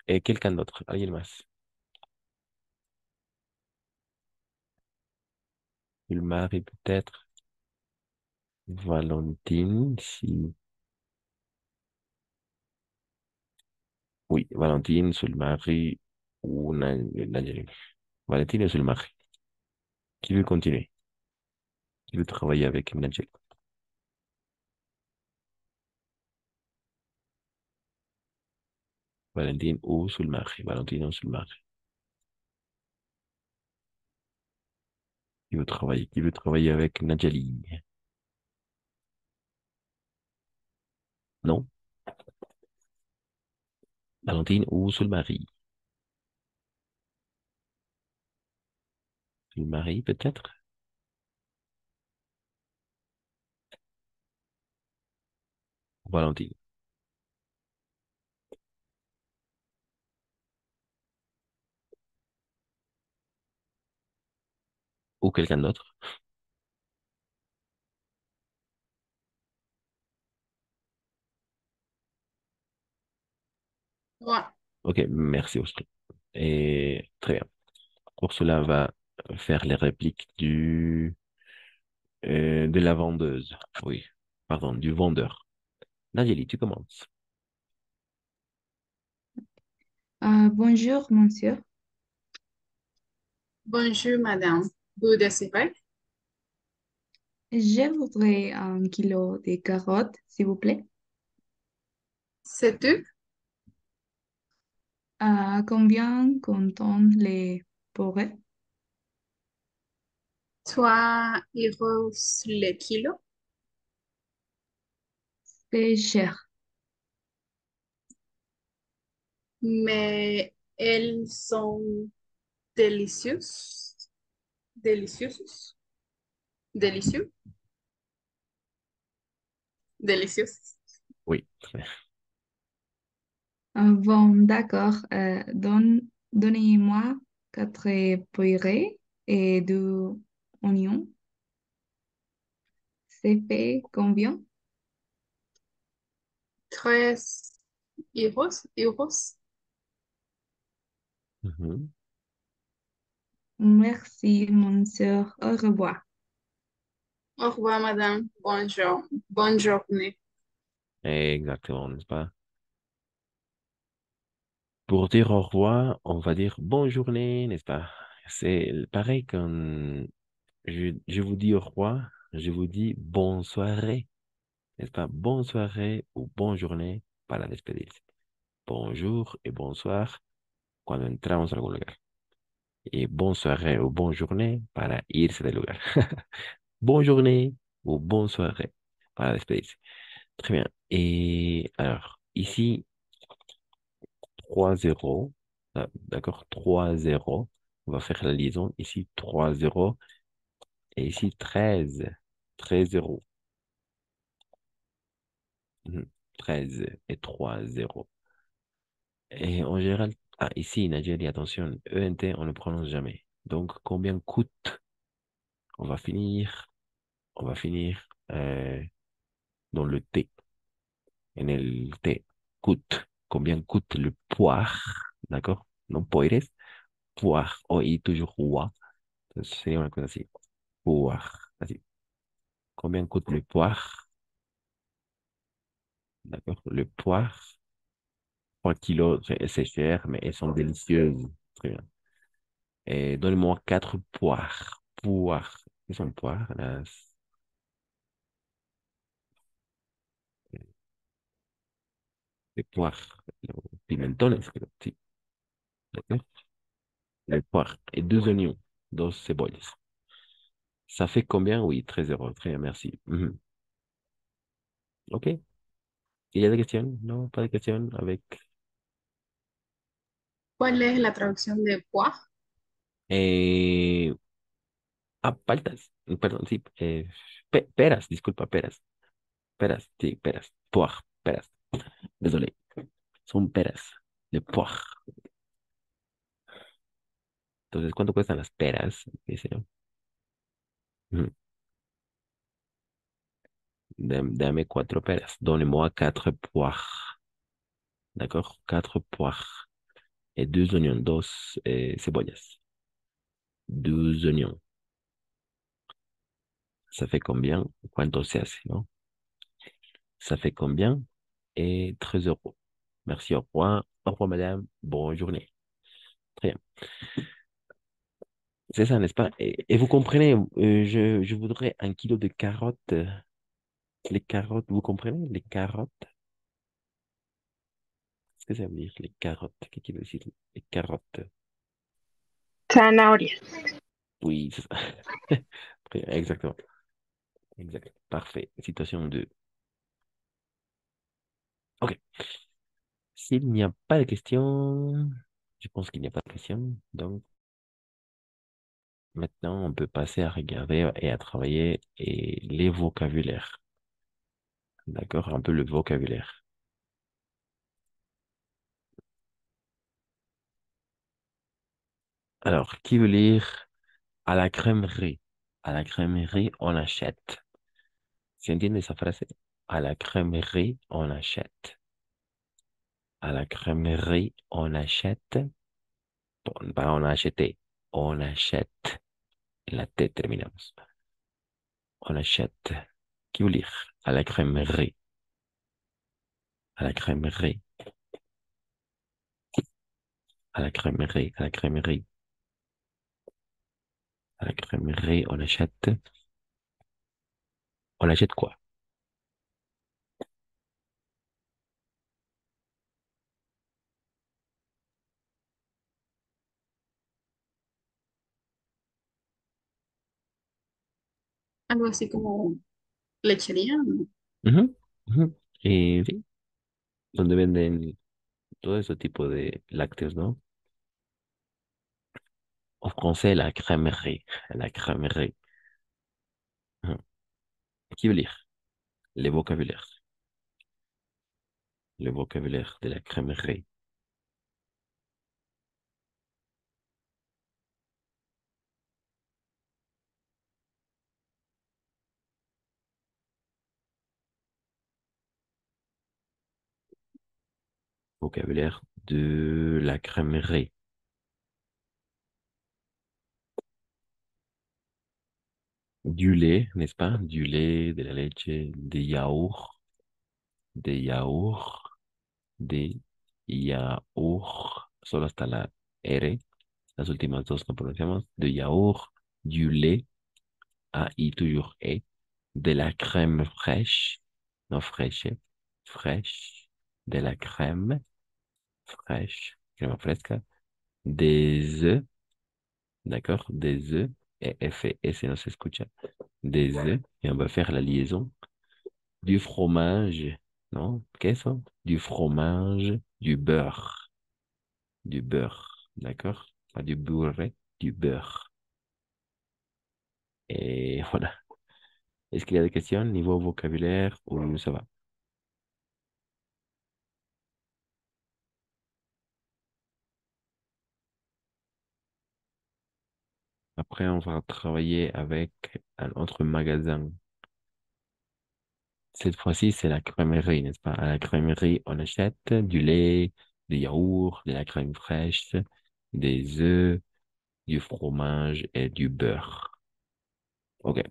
et quelqu'un d'autre. Alguien más. Le mari peut-être. Valentine, si. Oui, Valentine, c'est le mari ou Nadjali. Valentine, c'est le mari. Qui veut continuer? Qui veut travailler avec Nadjali? Valentine ou c'est le mari? Valentine ou c'est le mari? Qui veut travailler? Qui veut travailler avec Nadjali? Non? Valentine ou c'est le mari? Le mari peut-être? Valentine. Ou quelqu'un d'autre? Moi. Ok, merci Oscar. Et très bien. Ursula va faire les répliques de la vendeuse. Oui, pardon, du vendeur. Nageli, tu commences. Bonjour, monsieur. Bonjour, madame. Vous désirez? Je voudrais 1 kilo de carottes, s'il vous plaît. C'est tout? Combien comptent les pourrais? 3 € le kilo. C'est cher. Mais elles sont délicieuses. Délicieuses. Délicieux. Délicieuses. Oui, très bien. Bon, d'accord. Donnez-moi 4 purées et 2 oignons. C'est fait combien? 13 euros. Mhm. Merci, mon sœur. Au revoir. Au revoir, madame. Bonjour. Bonne journée. Exactement, n'est-ce pas? Pour dire au revoir, on va dire bonne journée, n'est-ce pas? C'est pareil quand je vous dis au revoir, je vous dis bonne soirée, n'est-ce pas? Bonne soirée ou bonne journée para despedirse. Bonjour et bonsoir cuando entramos a algún lugar. Y bonne soirée ou bonne journée para irse del lugar. Bonne journée ou bonne soirée para despedirse. Très bien. Et alors, ici, 3-0. Ah, d'accord, 3-0. On va faire la liaison. Ici, 3-0. Et ici, 13 Mhm. 13 et 3-0. Et en général, ah, ici, Nadjeli, attention, ENT, on ne prononce jamais. Donc, combien coûte? On va finir, on va finir dans le T. En el T, coûte. Combien coûte le poire? D'accord? Non poires, poire. O I toujours roi. C'est una cosa así. Poire. Así. Combien coûte le poire? D'accord? Le poire. 3 kilos, c'est cher, mais elles sont délicieuses. Très bien. Et donne-moi 4 poires. Poires. Quelles sont poires? Les poires. Los pimentones, creo. Sí. D'accord? Les poires. Et 2 oignons. 2 cebollas. Ça fait combien? Oui, 13 €. Très bien, merci. Mhm. OK. Il y a des questions? Non, pas de questions avec ¿Cuál es la traducción de poire? eh, paltas. Perdón, sí. Peras, disculpa, peras. Peras, sí, peras. Poire, peras. Désolé. Son peras. De poire. Entonces, ¿cuánto cuestan las peras? Dice, ¿no? Ujú. Dame 4 peras. Donnez-moi 4 poires. D'accord? 4 poires. Et 2 oignons, 2 cebollas. 12 oignons. Ça fait combien? Cuánto se hace, ¿no? Ça fait combien? Et 13 euros. Merci, au revoir. Au revoir, madame. Bonne journée. Très bien. C'est ça, n'est-ce pas? Et vous comprenez, je voudrais 1 kilo de carottes. Les carottes, vous comprenez? Les carottes. Qu'est-ce que ça veut dire, les carottes? Qu'est-ce qu'il veut dire? Les carottes. Zanahoria. Oui, c'est ça. Très bien, exactement. Exact. Parfait. Situation 2. OK. S'il n'y a pas de questions, je pense qu'il n'y a pas de questions. Donc, maintenant, on peut passer à regarder et à travailler les vocabulaires. D'accord? Un peu le vocabulaire. Alors, qui veut lire à la crèmerie? À la crèmerie, on achète. ¿Se entiende esa frase? À la crèmerie, on achète. À la crèmerie, on achète. Pas on a acheté. On achète. La T terminamos. On achète. Qui veut lire? À la crèmerie. À la crèmerie. À la crèmerie. À la crèmerie. À la crèmerie, on achète. On achète quoi? Algo así como lechería, ¿no? Ujú, ujú. Y sí, donde venden todo ese tipo de lácteos, ¿no? En français, la crèmerie. La crèmerie. Ujú. Qui veut lire? Les vocabulaires. Le vocabulaire de la crèmerie. Vocabulaire de la crèmerie. Du lait, n'est-ce pas? Du lait, de la leche, des yaourts, des yaourts, des yaourts. Solo hasta la R. Las últimas dos no pronunciamos. De yaourt, du lait, A-I toujours E. De la crème fraîche, non fraîche, fraîche. De la crème fraîche, crème fresca. Des œufs, d'accord? Des œufs. Et F et S no se escucha. Des œufs. Et on va faire la liaison. Du fromage, non? Queso? Du fromage, du beurre. Du beurre, d'accord? Pas du beurre, du beurre. Et voilà. Est-ce qu'il y a des questions niveau vocabulaire ou ça va? Après, on va travailler avec un autre magasin. Cette fois-ci, c'est la crèmerie, n'est-ce pas? À la crèmerie, on achète du lait, du yaourt, de la crème fraîche, des œufs, du fromage et du beurre. OK.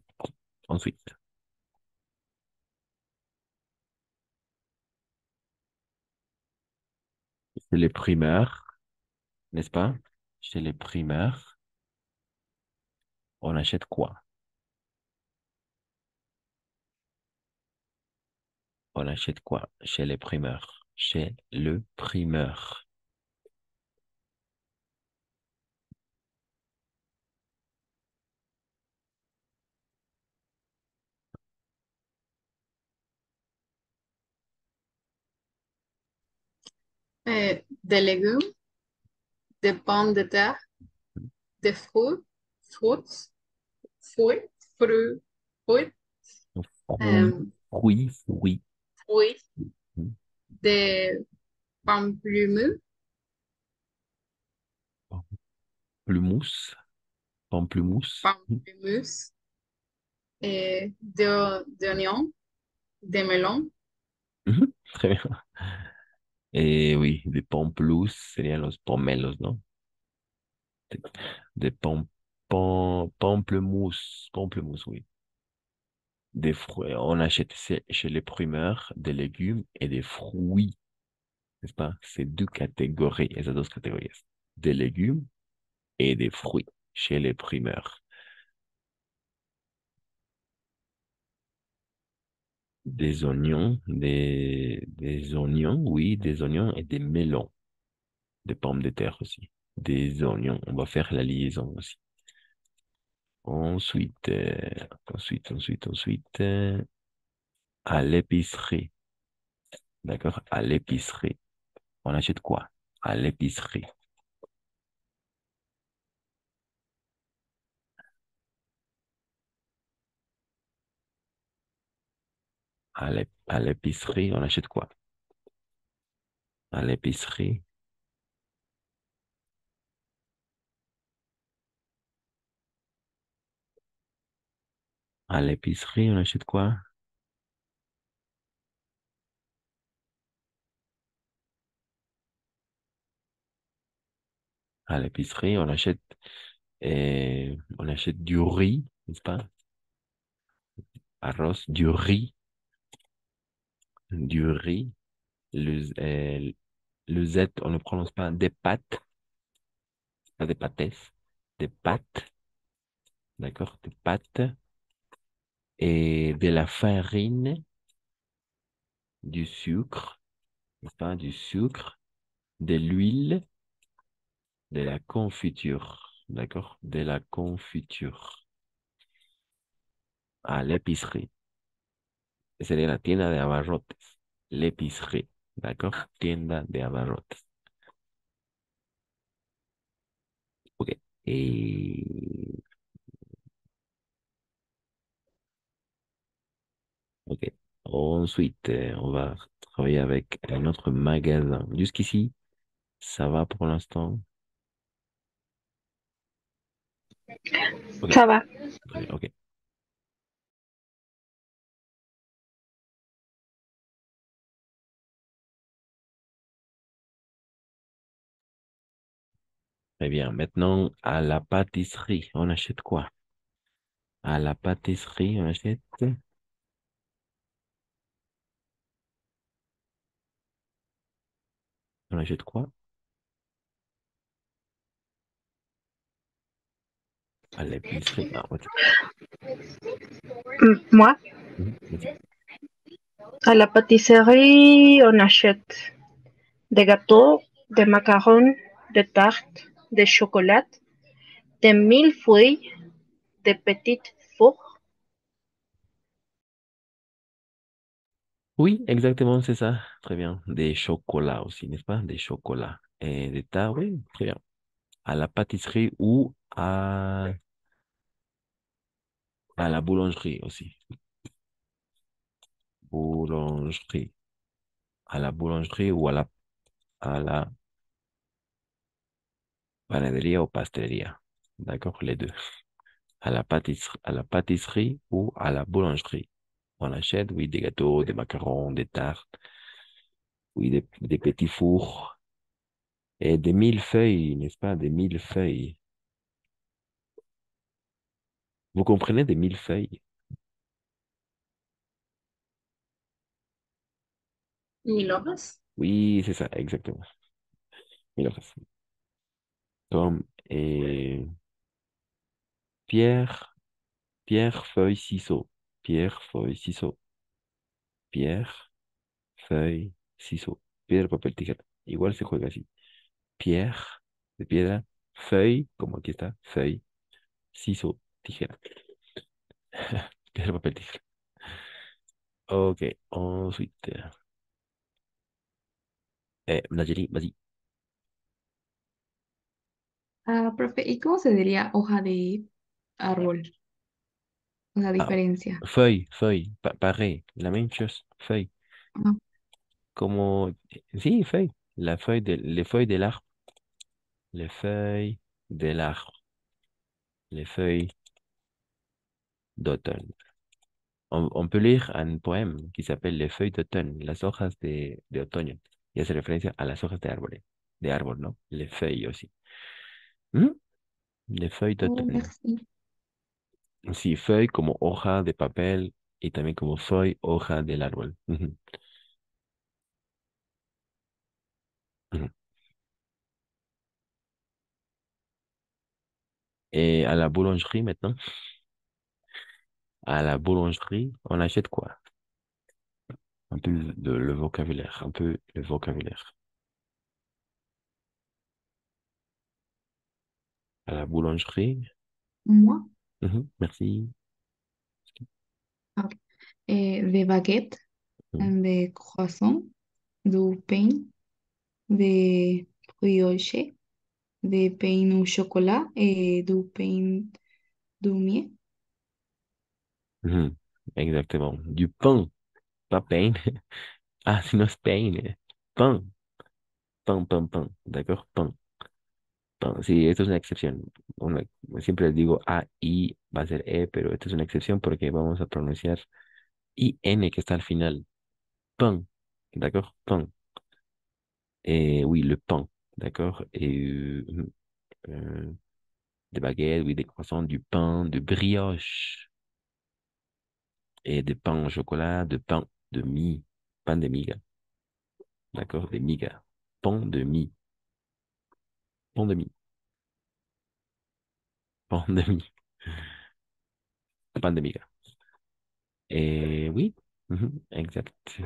Ensuite, c'est les primeurs, n'est-ce pas? Chez les primeurs, on achète quoi? On achète quoi chez les primeurs? Chez le primeur. Des légumes, des pommes de terre, des fruits, fruits, fruits, fruits, fruits, Fruit, fruits. fruits Mhm. de pamplemousse, Pamplemousse, pamplemousse. pamplemousse, d'oignons, de melon, Mhm, très bien. Et oui, des pamplemousses serían los pomelos, ¿no? De, pamplemousse, pamplemousse, oui. Des fruits, on achète chez les primeurs des légumes et des fruits, n'est-ce pas? C'est deux catégories, esas dos categorías. Des légumes et des fruits chez les primeurs. Des oignons, des oignons, oui, des oignons et des melons. Des pommes de terre aussi. Des oignons, on va faire la liaison aussi. Ensuite, à l'épicerie. D'accord? À l'épicerie. On achète quoi? À l'épicerie. À l'épicerie, on achète quoi? À l'épicerie. À l'épicerie, on achète quoi? À l'épicerie, on achète du riz, n'est-ce pas? Arroz, du riz. Le Z, on ne prononce pas des pâtes, pas des pâtes, des pâtes, d'accord? Des pâtes et de la farine, du sucre, n'est-ce pas? Du sucre, de l'huile, de la confiture, d'accord? De la confiture à l'épicerie. Sería la tienda de abarrotes, l'épicerie, d'accord? Tienda de abarrotes. Ok. Et ok. Ensuite, on va travailler avec un autre magasin. Jusqu'ici, ça va pour l'instant? Ok. Ça va. Très bien, ok. Très bien. Maintenant, à la pâtisserie, on achète quoi? À la pâtisserie, on achète quoi? À l'épicerie. Ah, ok. Moi, Vas-y. à la pâtisserie, on achète des gâteaux, des macarons, des tartes, des chocolats, des millefeuilles, des petites fours. Oui, exactement, c'est ça. Très bien. Des chocolats aussi, n'est-ce pas? Des chocolats. Et des tartes, oui, très bien. À la pâtisserie ou à la boulangerie aussi. Boulangerie. À la boulangerie ou à la panadería o pastelería. D'accord, les deux. À la pâtisserie ou à la boulangerie. On achète, oui, des gâteaux, des macarons, des tartes, oui, des petits fours et des millefeuilles, n'est-ce pas? Des millefeuilles. Vous comprenez des millefeuilles? milhojas, Oui, c'est ça, exactement. Millefeuilles. Comme pierre, pierre, feuille, ciseaux. Pierre, feuille, ciseaux. Pierre, feuille, ciseaux. Piedra, papel, tijera. Igual se juega así. Pierre, de piedra, feuille, como aquí está, feuille, ciseaux, tijera. Piedra, papel, tijera. Ok, ensuite. Nayeli, vas-y. Ah, profe, ¿y cómo se diría hoja de árbol? la Ah, diferencia. feuille, feuille, pareil, la même chose, feuille. Ah, Como, sí, feuille, les feuilles de l'arbre, les feuilles de l'arbre, les feuilles d'automne. On peut lire un poème qui s'appelle Les feuilles d'automne, las hojas de otoño, y hace referencia a las hojas de árbol, ¿no? Les feuilles aussi. ¿Mm? Les feuilles oh, d'automne. merci. Sí, feuille como hoja de papel y también como feuille, hoja del árbol. Ujú, ujú. Et à la boulangerie maintenant, à la boulangerie, on achète quoi? Un peu le vocabulaire, un peu le vocabulaire. À la boulangerie, Moi, merci. ah, de baguette, Mhm, de croissant, du pain, de brioche, de pain au chocolat et du pain du miel. mhm, exactement. Du pain, pas pain. Ah, sinon c'est pain. Pain, pain. D'accord, pain. Pain. Sí, esto es una excepción. Siempre les digo A, I, va a ser E, pero esto es una excepción porque vamos a pronunciar IN que está al final. Pain. D'accord, pain. Et oui, le pain. D'accord. Euh, des baguettes, oui, des croissants, du pain, de brioche et de pain au chocolat, de pain de mie, pain de miga, d'accord, des migas, pain de mie, pain de mie, pain de mie, pain de miga. Et oui, exact.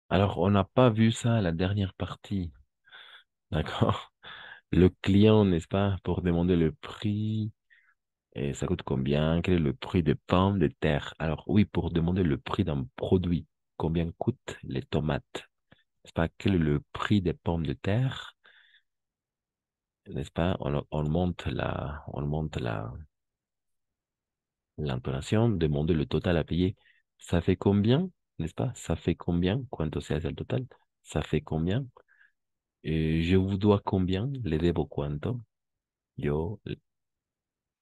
Alors, on n'a pas vu ça à la dernière partie, d'accord? Le client, n'est-ce pas, pour demander le prix, et ça coûte combien? Quel est le prix des pommes de terre? Alors, oui, pour demander le prix d'un produit, combien coûtent les tomates? N'est-ce pas? Quel est le prix des pommes de terre? N'est-ce pas? On monte l'intonation, demander le total à payer. Ça fait combien? N'est-ce pas? Ça fait combien? ¿Cuánto se hace el total? Ça fait combien? Je vous dois combien? Le debo cuánto? Yo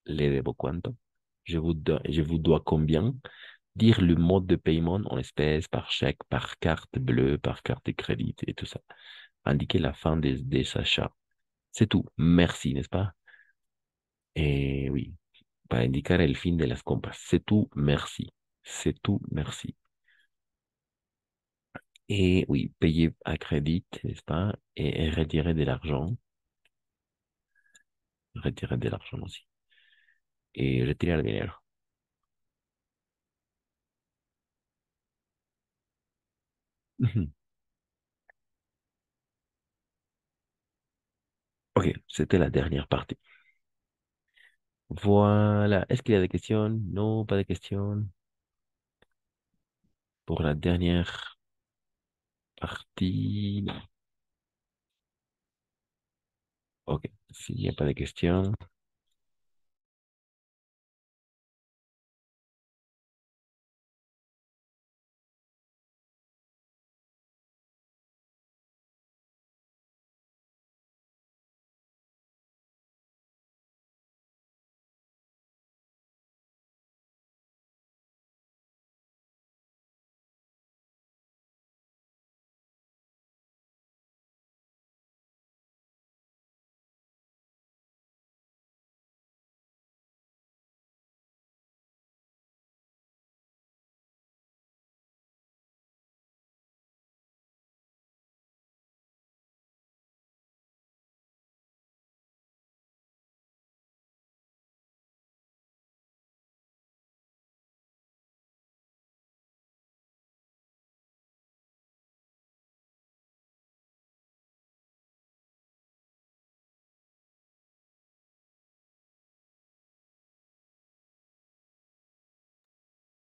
le debo cuánto? Je vous dois combien? Dire le mode de paiement en espèces, par chèque, par carte bleue, par carte de crédit et tout ça. Indiquer la fin des achats. C'est tout. Merci, n'est-ce pas? Et oui, para indicar el fin de las compras. C'est tout, merci. C'est tout, merci. Et oui, payer à crédit, n'est-ce pas? Et retirer de l'argent. Retirer de l'argent aussi. Et retirer le dinero. Ok, c'était la dernière partie. Voilà. Est-ce qu'il y a des questions? Non, pas de questions. Pour la dernière partie. Ok, s'il n'y a pas de questions.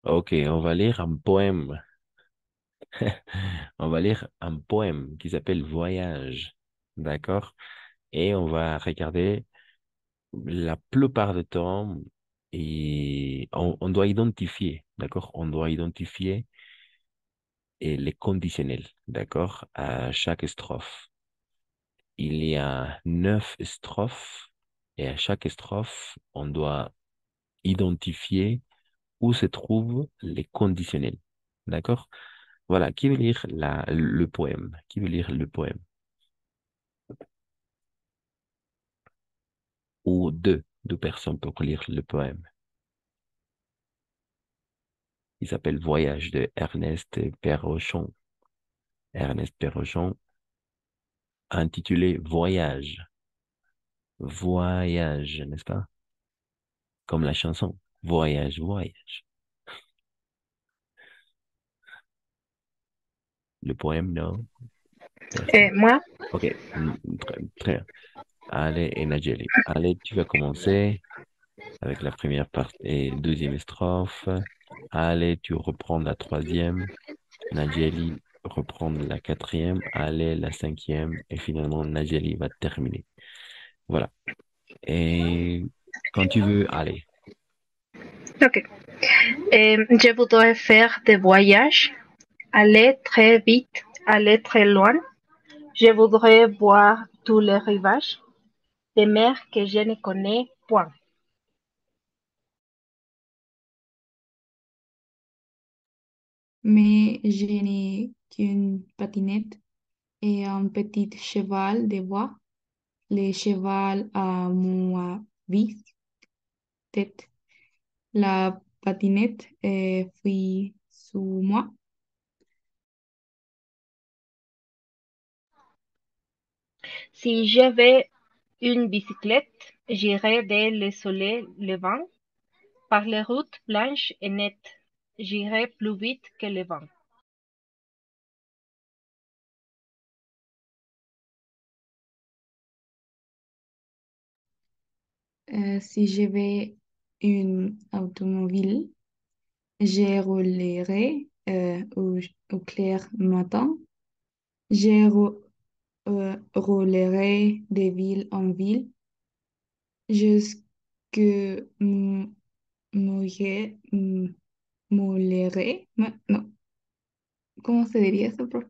Ok, on va lire un poème. On va lire un poème qui s'appelle Voyage. D'accord? Et on va regarder la plupart du temps et on doit identifier, d'accord? On doit identifier les conditionnels, d'accord? À chaque strophe. Il y a 9 strophes et à chaque strophe, on doit identifier où se trouvent les conditionnels. D'accord? Voilà. Qui veut lire le poème? Qui veut lire le poème? Ou deux personnes pour lire le poème. Il s'appelle Voyage de Ernest Perrochon. Ernest Perrochon, intitulé Voyage. Voyage, n'est-ce pas? Comme la chanson. Voyage, voyage. Le poème, non? Personne. Moi, Ok, très bien. Allez, et Nadjeli. Allez, tu vas commencer avec la première partie et deuxième strophe. Allez, tu reprends la troisième. Nadjeli reprend la quatrième. Allez, la cinquième. Et finalement, Nadjeli va terminer. Voilà. Et quand tu veux, allez. ok. Je voudrais faire des voyages, aller très vite, aller très loin. Je voudrais voir tous les rivages des mers que je ne connais point. Mais je n'ai qu'une patinette et un petit cheval de bois. Le cheval a moi tête. La patinette fuit sous moi. Si j'avais une bicyclette, j'irais dès le soleil levant, par les routes blanches et nettes. J'irais plus vite que le vent. Si j'avais une automobile, je roulerais au clair matin. Je roulerai de ville en ville jusque mouiller, non, ¿cómo se diría eso, profe?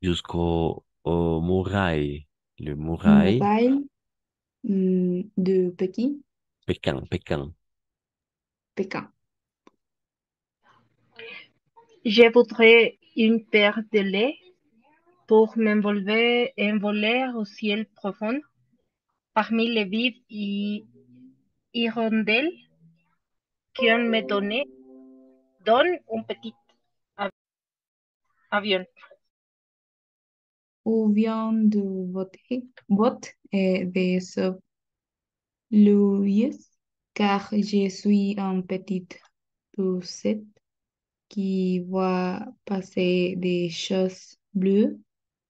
Jusqu'au au Mouraï. Le Mouraï, Mobile de Pékin, Pékin, Pékin. Pékin. Je voudrais une paire de lait pour envoler au ciel profond, parmi les vives hirondelles qu'on me donne un petit avion. Ou bien de vote de Louis, car je suis une petite poussette qui voit passer des choses bleues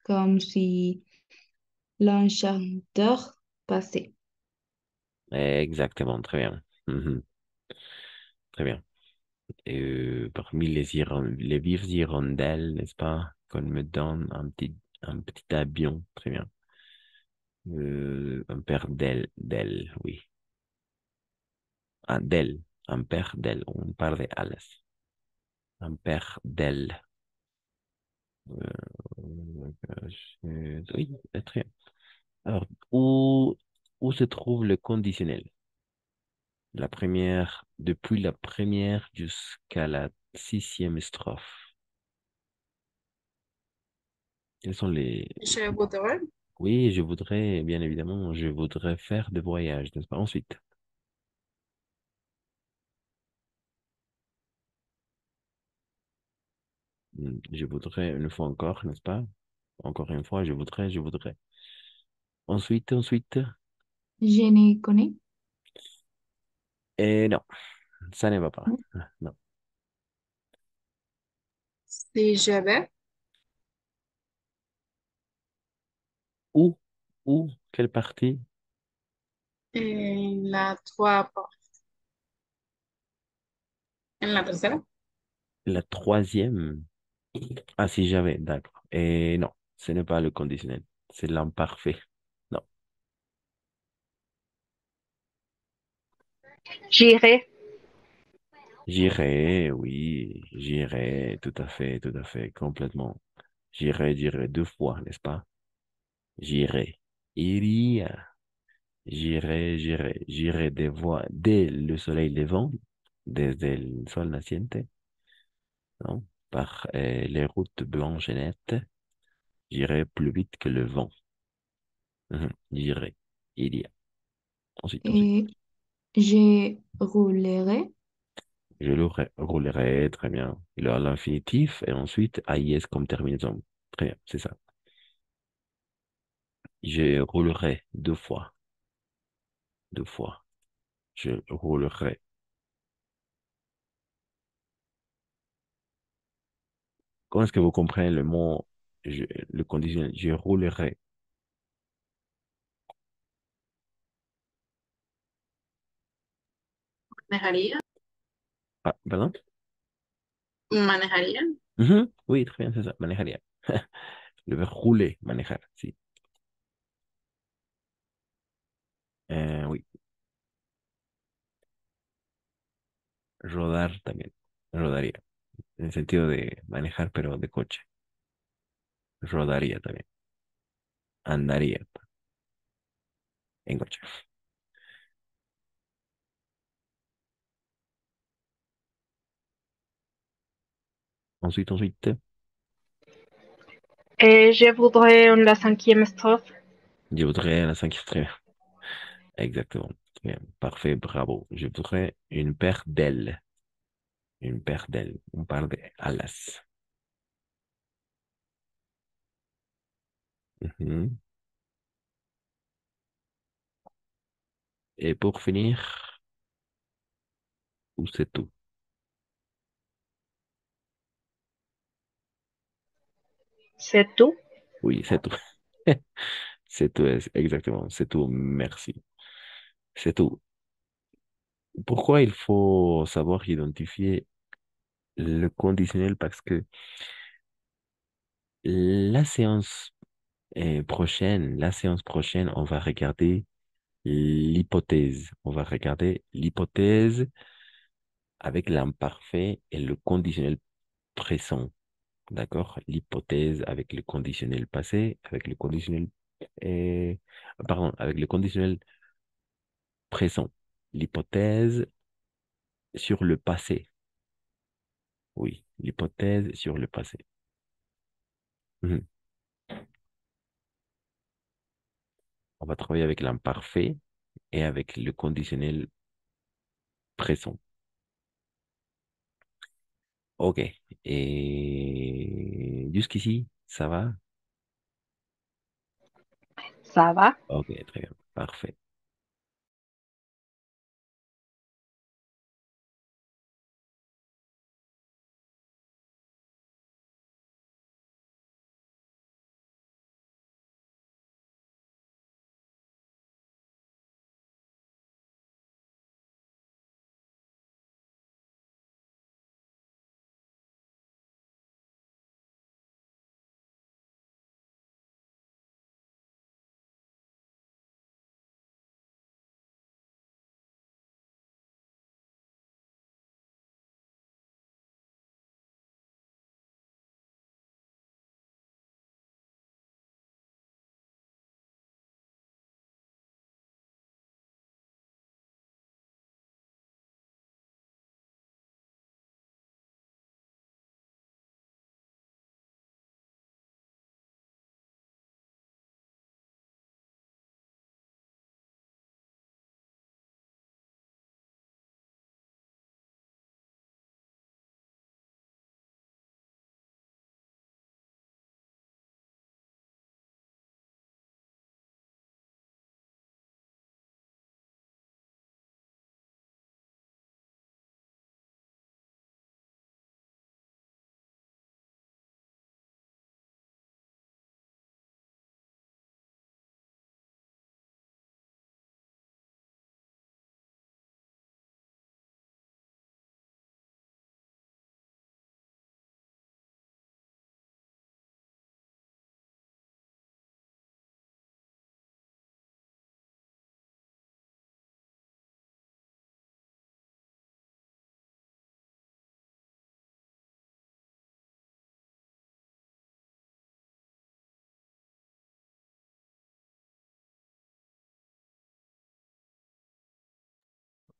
comme si l'enchanteur passait. Exactement, très bien. Mhm. Très bien. Parmi les vives hirondelles, n'est-ce pas, qu'on me donne un petit avion. Très bien. Un père d'ailes, oui. Un d'ailes, un père d'ailes. On parle de alas. Un père d'ailes. Oui, très bien. Alors, où se trouve le conditionnel? Depuis la première jusqu'à la sixième strophe. Quels sont les... Je voudrais. Oui, bien évidemment, je voudrais faire des voyages, n'est-ce pas? Ensuite, je voudrais une fois encore, n'est-ce pas? Encore une fois, je voudrais. Ensuite, Je ne connais. et non, ça ne va pas. Non. Si j'avais. Où? Où? Quelle partie? La trois. En la tercera. La troisième. Ah, si j'avais, d'accord. Et non, ce n'est pas le conditionnel. C'est l'imparfait. Non. J'irai. J'irai, oui, j'irai, tout à fait, complètement. J'irai deux fois, n'est-ce pas? J'irai. Iría. J'irai dès le soleil levant, desde el sol naciente, ¿no? Par les routes blanches et nettes. J'irai plus vite que le vent. J'irai. Iría. Ensuite. Eh, je roulerai. Roulerai, très bien. Il a l'infinitif et ensuite AIS comme terminaison. Très bien, c'est ça. Je roulerai deux fois. Deux fois. Je roulerai. Comment est-ce que vous comprenez le mot, le conditionnel? Je roulerai. Manejaría. Ah, pardon? Manejaría. Oui, très bien, c'est ça. Manejaría. Le verbe rouler, manejar, si. Oui. Rodar también. Rodaría. En el sentido de manejar, pero de coche. Rodaría también. Andaría en coche. Ensuite. Je voudrais la cinquième strophe. Je voudrais la cinquième. Très bien. Exactement. Très bien. Parfait, bravo. Je voudrais une paire d'ailes. Une paire d'ailes. On parle d'alas. Mhm. Et pour finir, ou c'est tout? C'est tout. Oui, c'est tout. C'est tout, exactement. C'est tout. Merci. C'est tout. Pourquoi il faut savoir identifier le conditionnel? Parce que la séance la séance prochaine, on va regarder l'hypothèse. On va regarder l'hypothèse avec l'imparfait et le conditionnel présent. D'accord? L'hypothèse avec le conditionnel passé, avec le conditionnel, euh, pardon, avec le conditionnel présent. L'hypothèse sur le passé. Oui, l'hypothèse sur le passé. Mhm. On va travailler avec l'imparfait et avec le conditionnel présent. Ok. Et jusqu'ici, ça va? Ça va. Ok, très bien. Parfait.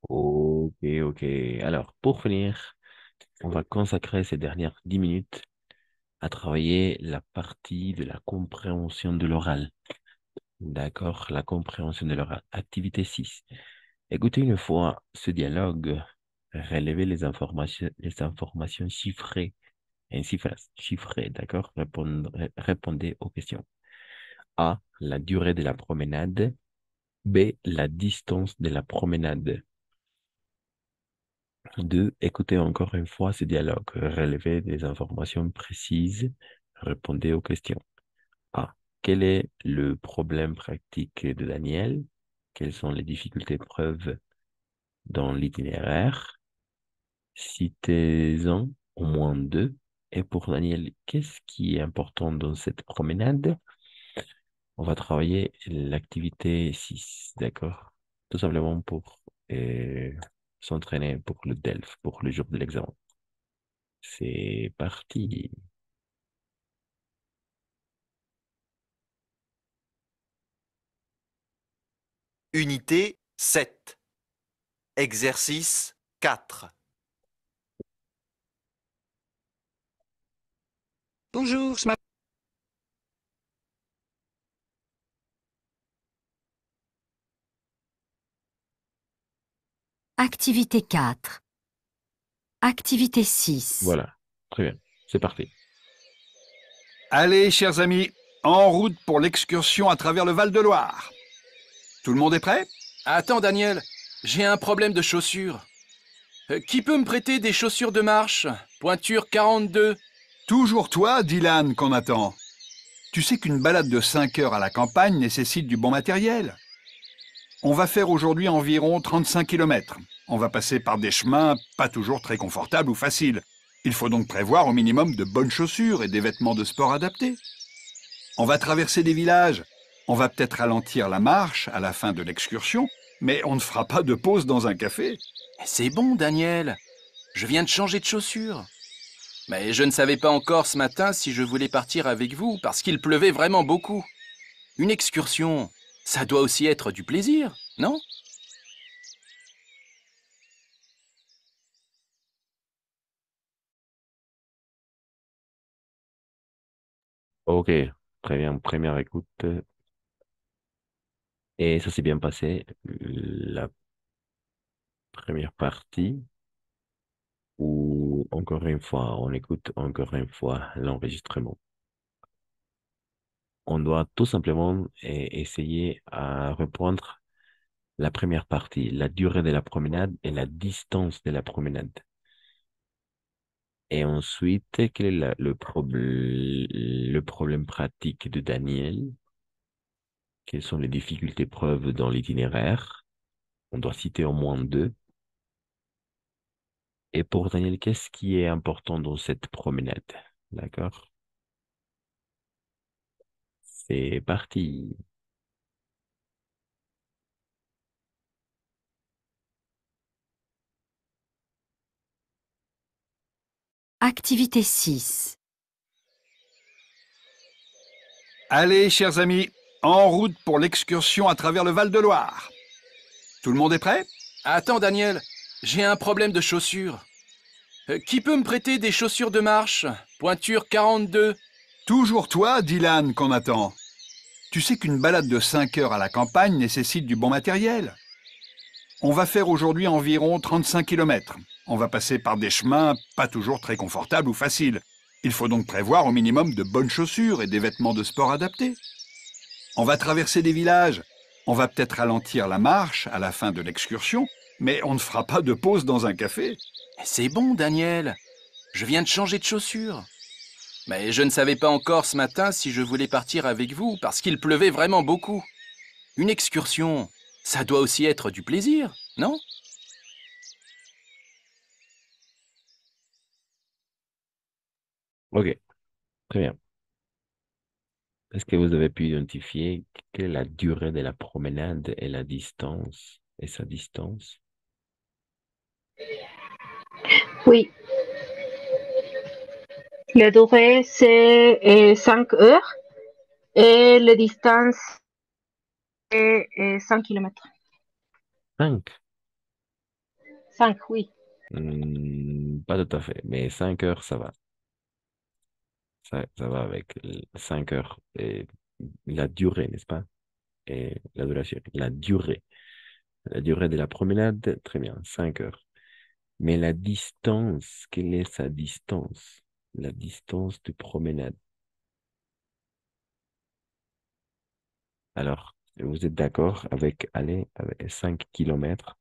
Ok, ok. Alors, pour finir, on va consacrer ces dernières 10 minutes à travailler la partie de la compréhension de l'oral. D'accord, la compréhension de l'oral. Activité 6. Écoutez une fois ce dialogue, relevez les informations chiffrées, ainsi chiffrées, d'accord? Répondez aux questions. A, la durée de la promenade. B, la distance de la promenade. 2, écoutez encore une fois ce dialogue, relevez des informations précises, répondez aux questions. A, quel est le problème pratique de Daniel? Quelles sont les difficultés preuves dans l'itinéraire? Citez-en au moins deux. Et pour Daniel, qu'est-ce qui est important dans cette promenade? On va travailler l'activité 6, d'accord? Tout simplement pour s'entraîner pour le DELF, pour le jour de l'examen. C'est parti. Unité 7. Exercice 4. Bonjour, je m'appelle... Activité 4. Activité 6. Voilà, très bien, c'est parti. Allez, chers amis, en route pour l'excursion à travers le Val-de-Loire. Tout le monde est prêt? Attends, Daniel, j'ai un problème de chaussures. Qui peut me prêter des chaussures de marche? Pointure 42. Toujours toi, Dylan, qu'on attend. Tu sais qu'une balade de 5 heures à la campagne nécessite du bon matériel. On va faire aujourd'hui environ 35 km. On va passer par des chemins pas toujours très confortables ou faciles. Il faut donc prévoir au minimum de bonnes chaussures et des vêtements de sport adaptés. On va traverser des villages. On va peut-être ralentir la marche à la fin de l'excursion, mais on ne fera pas de pause dans un café. C'est bon, Daniel. Je viens de changer de chaussures. Mais je ne savais pas encore ce matin si je voulais partir avec vous parce qu'il pleuvait vraiment beaucoup. Une excursion, ça doit aussi être du plaisir, non? Ok, très bien, première écoute. Et ça s'est bien passé. La première partie, où encore une fois, on écoute encore une fois l'enregistrement. On doit tout simplement essayer à reprendre la première partie, la durée de la promenade et la distance de la promenade. Et ensuite, quel est le problème pratique de Daniel? Quelles sont les difficultés preuves dans l'itinéraire? On doit citer au moins deux. Et pour Daniel, qu'est-ce qui est important dans cette promenade? D'accord? C'est parti. Activité 6. Allez, chers amis, en route pour l'excursion à travers le Val-de-Loire. Tout le monde est prêt? Attends, Daniel, j'ai un problème de chaussures. Qui peut me prêter des chaussures de marche? Pointure 42. Toujours toi, Dylan, qu'on attend. Tu sais qu'une balade de 5 heures à la campagne nécessite du bon matériel. On va faire aujourd'hui environ 35 km. On va passer par des chemins pas toujours très confortables ou faciles. Il faut donc prévoir au minimum de bonnes chaussures et des vêtements de sport adaptés. On va traverser des villages. On va peut-être ralentir la marche à la fin de l'excursion, mais on ne fera pas de pause dans un café. C'est bon, Daniel. Je viens de changer de chaussures. Mais je ne savais pas encore ce matin si je voulais partir avec vous parce qu'il pleuvait vraiment beaucoup. Une excursion, ça doit aussi être du plaisir, non? Ok, très bien. Est-ce que vous avez pu identifier quelle est la durée de la promenade et la distance et sa distance? Oui. La durée, c'est 5 heures et la distance est 5 km. 5. 5, oui. Pas tout à fait, mais 5 heures, ça va. Ça va avec 5 heures. Et la durée, n'est-ce pas? Et la duration, la durée. La durée de la promenade, très bien, 5 heures. Mais la distance, quelle est sa distance? La distance de promenade. Alors, vous êtes d'accord avec aller avec 5 kilomètres,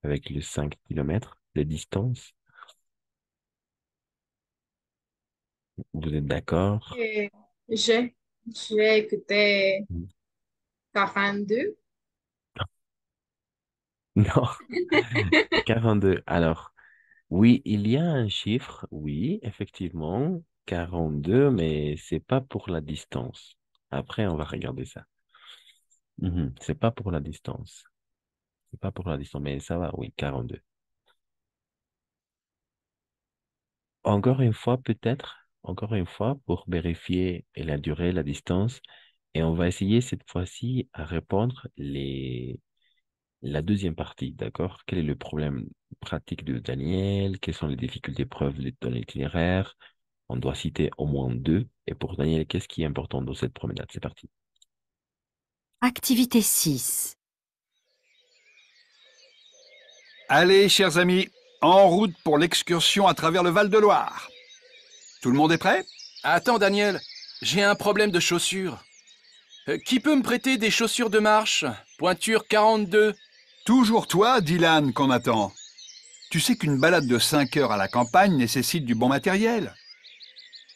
avec les 5 kilomètres de distance? Vous êtes d'accord? Et j'ai écouté 42. Non, 42. Alors, oui, il y a un chiffre, oui, effectivement, 42, mais c'est pas pour la distance. Après, on va regarder ça. C'est pas pour la distance. C'est pas pour la distance, mais ça va, oui, 42. Encore une fois, peut-être, encore une fois, pour vérifier la durée, la distance, et on va essayer cette fois-ci à répondre la deuxième partie, d'accord? Quel est le problème pratique de Daniel? Quelles sont les difficultés preuves de ton itinéraire? On doit citer au moins deux. Et pour Daniel, qu'est-ce qui est important dans cette promenade? C'est parti. Activité 6. Allez, chers amis, en route pour l'excursion à travers le Val-de-Loire. Tout le monde est prêt? Attends, Daniel, j'ai un problème de chaussures. Qui peut me prêter des chaussures de marche? Pointure 42. Toujours toi, Dylan, qu'on attend. Tu sais qu'une balade de 5 heures à la campagne nécessite du bon matériel.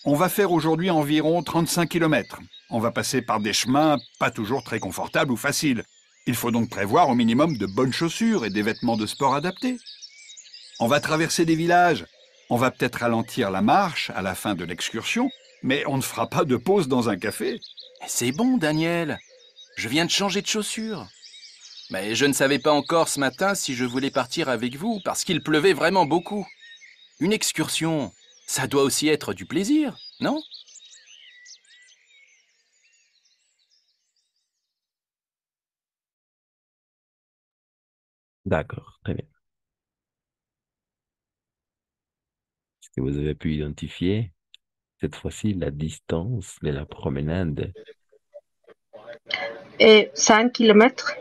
On va faire aujourd'hui environ 35 kilomètres. On va passer par des chemins pas toujours très confortables ou faciles. Il faut donc prévoir au minimum de bonnes chaussures et des vêtements de sport adaptés. On va traverser des villages. On va peut-être ralentir la marche à la fin de l'excursion, mais on ne fera pas de pause dans un café. C'est bon, Daniel. Je viens de changer de chaussures. Mais je ne savais pas encore ce matin si je voulais partir avec vous parce qu'il pleuvait vraiment beaucoup. Une excursion, ça doit aussi être du plaisir, non? D'accord, très bien. Est-ce que vous avez pu identifier cette fois-ci la distance de la promenade? Et 5 kilomètres,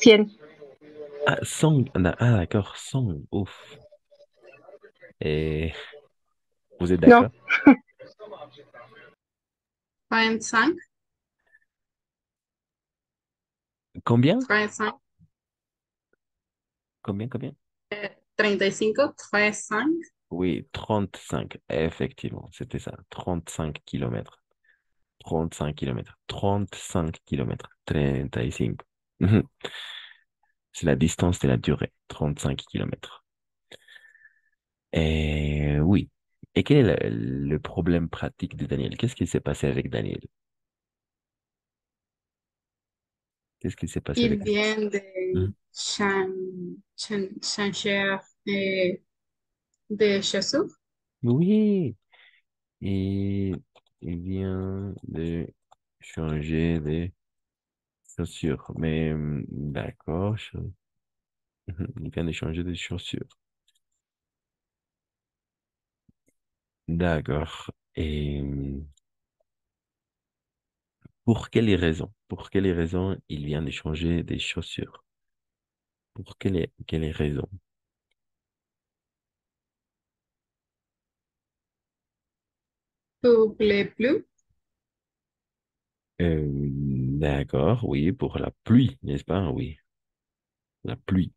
100. Ah, 100, ah, d'accord, 100, ouf. Et vous êtes Non, d'accord? 35. Combien? 35. Combien? 35. 35. Oui, 35, effectivement, c'était ça, 35 kilomètres. 35 kilomètres. 35 kilomètres. 35. Mhm. C'est la distance de la durée. 35 kilomètres. Et oui. Et quel est le problème pratique de Daniel? Qu'est-ce qui s'est passé avec Daniel? Qu'est-ce qui s'est passé Il avec Daniel? vient de Mhm. changer de chaussures. Oui. Et il vient de changer de chaussures. Mais d'accord. Il vient de changer de chaussures. D'accord. Et pour quelle raison? Pour quelle raison il vient de changer des chaussures? Pour quelle raison? Pour les plus. D'accord, oui, pour la pluie, n'est-ce pas? Oui, la pluie.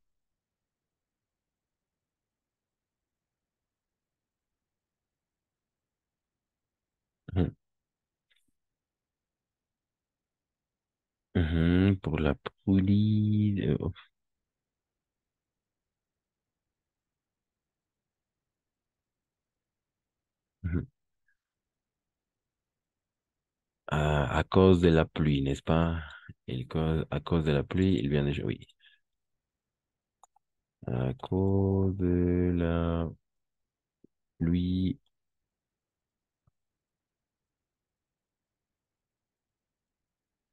Mhm. Pour la pluie. Mhm. À cause de la pluie, n'est-ce pas? À cause de la pluie, il vient de... Oui. À cause de la pluie,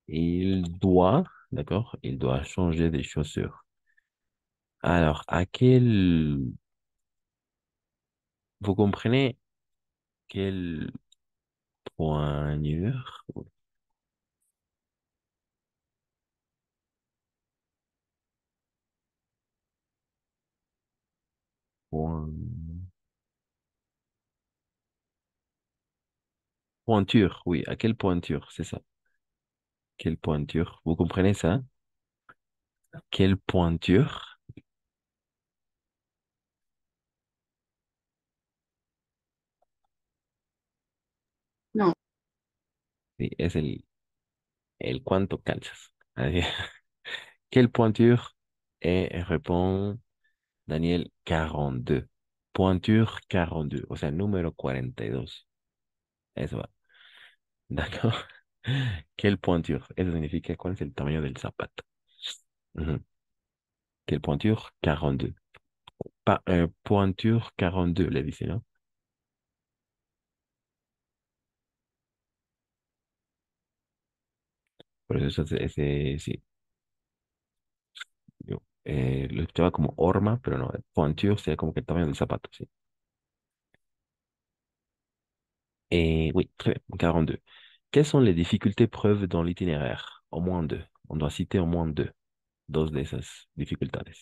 il doit, d'accord? Il doit changer des chaussures. Alors, à quel... Vous comprenez quelle pointure? Point- Pointure, oui, à quelle pointure, c'est ça. Quelle pointure? Vous comprenez ça? Quelle pointure? No. Sí, es el cuánto calzas. Así. Quelle pointure? Et répond Daniel 42. Pointure 42, o sea, número 42. Eso va. D'accord. Quelle pointure? Eso significa cuál es el tamaño del zapato. Ujú. Quelle pointure? 42. Pointure 42, le dice, ¿no? Por eso sí. Lo escuchaba como horma, pero no. Pointure sería como que el tamaño del zapato, sí. Et oui, très bien. 42. Quelles sont les difficultés preuves dans l'itinéraire? Au moins deux. On doit citer au moins deux. Dos de esas dificultades.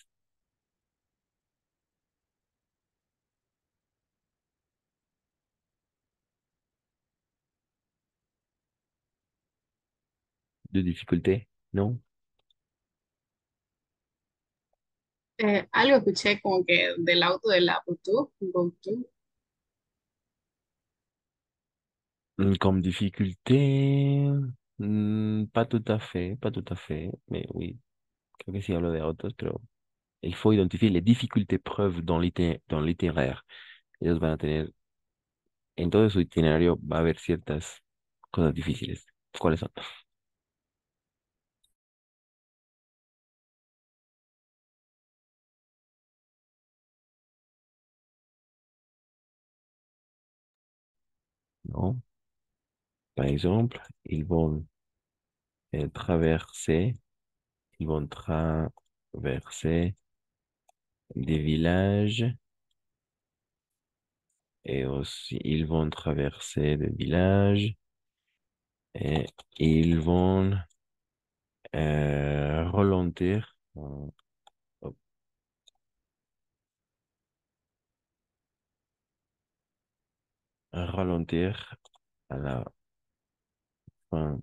Deux difficultés? Non? Algo escuché como que del auto de la Bluetooth. Comme difficulté, pas tout à fait, pas tout à fait, mais oui, creo que sí hablo de autos, pero il faut identifier les difficultés preuves dans l'itinéraire. Ellos van a tener, en todo su itinerario va a haber ciertas cosas difíciles. ¿Cuáles son? Non? Par exemple, traverser, ils vont traverser des villages et aussi ils vont traverser des villages et ils vont ralentir, hop, ralentir à la fin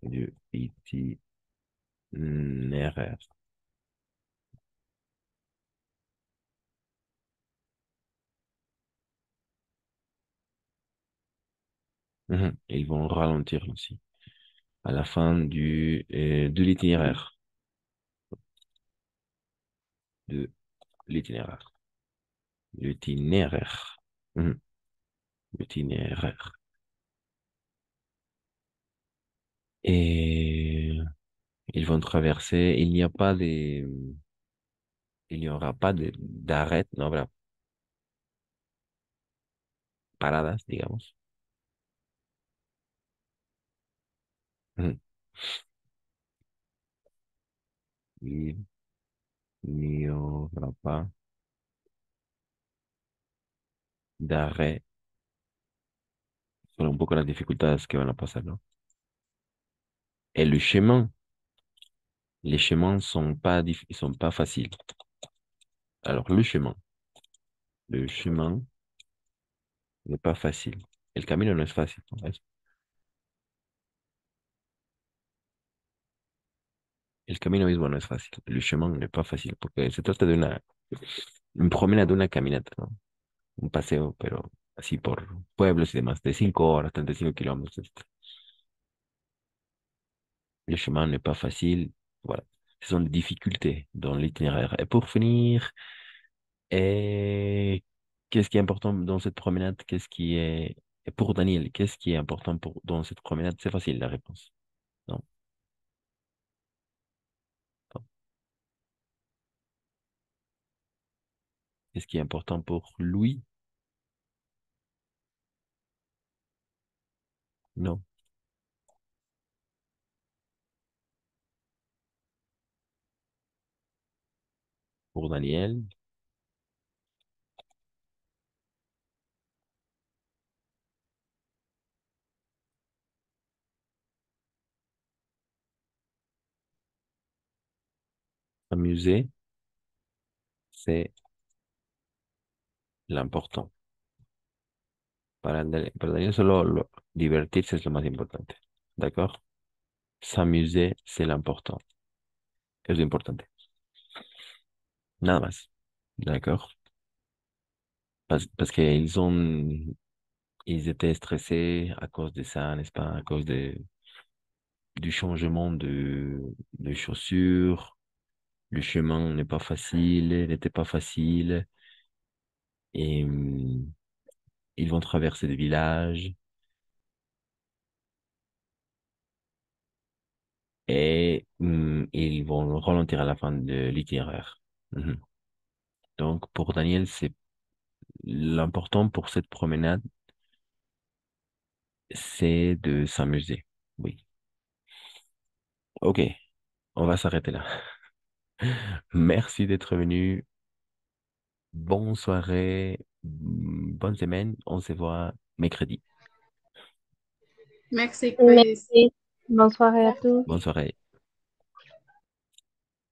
du itinéraire. Mhm. Ils vont ralentir aussi à la fin de l'itinéraire. De l'itinéraire. L'itinéraire. Mhm. L'itinéraire. Et ils vont traverser. Il n'y aura pas d'arrêt, no habrá paradas, digamos. Ujú. Il n'y aura pas d'arrêt. Son un poco las dificultades que van a pasar, ¿no? Et le chemin, les chemins ils sont pas faciles. Alors, le chemin n'est pas facile. El camino no es fácil, ¿no? El camino mismo no es fácil. Le chemin n'est pas facile porque se trata de una promenade, de una caminata, ¿no? Un paseo, pero así por pueblos y demás, de 5 horas, 35 kilómetros, etc. Le chemin n'est pas facile. Voilà. Ce sont les difficultés dans l'itinéraire. Et pour finir, qu'est-ce qui est important dans cette promenade? Et pour Daniel, qu'est-ce qui est important dans cette promenade? C'est facile la réponse. Non. Non. Qu'est-ce qui est important pour Louis? Non. Pour Daniel, s'amuser, c'est l'important. Para Daniel solo divertirse es lo más importante. ¿De acuerdo? S'amuser, c'est l'important. Es lo importante. Nada más. ¿De acuerdo? Parce ils étaient stressés à cause de ça, n'est-ce pas? À cause du changement de chaussures. Le chemin n'est pas facile, n'était pas facile. Et ils vont traverser des villages. Et ils vont ralentir à la fin de l'itinéraire. Mhm. Donc, pour Daniel, c'est l'important pour cette promenade, c'est de s'amuser. Oui. Ok, on va s'arrêter là. Merci d'être venu. Bonne soirée, bonne semaine. On se voit mercredi. Merci, Chris. Merci. Bonne soirée à tous. Bonne soirée.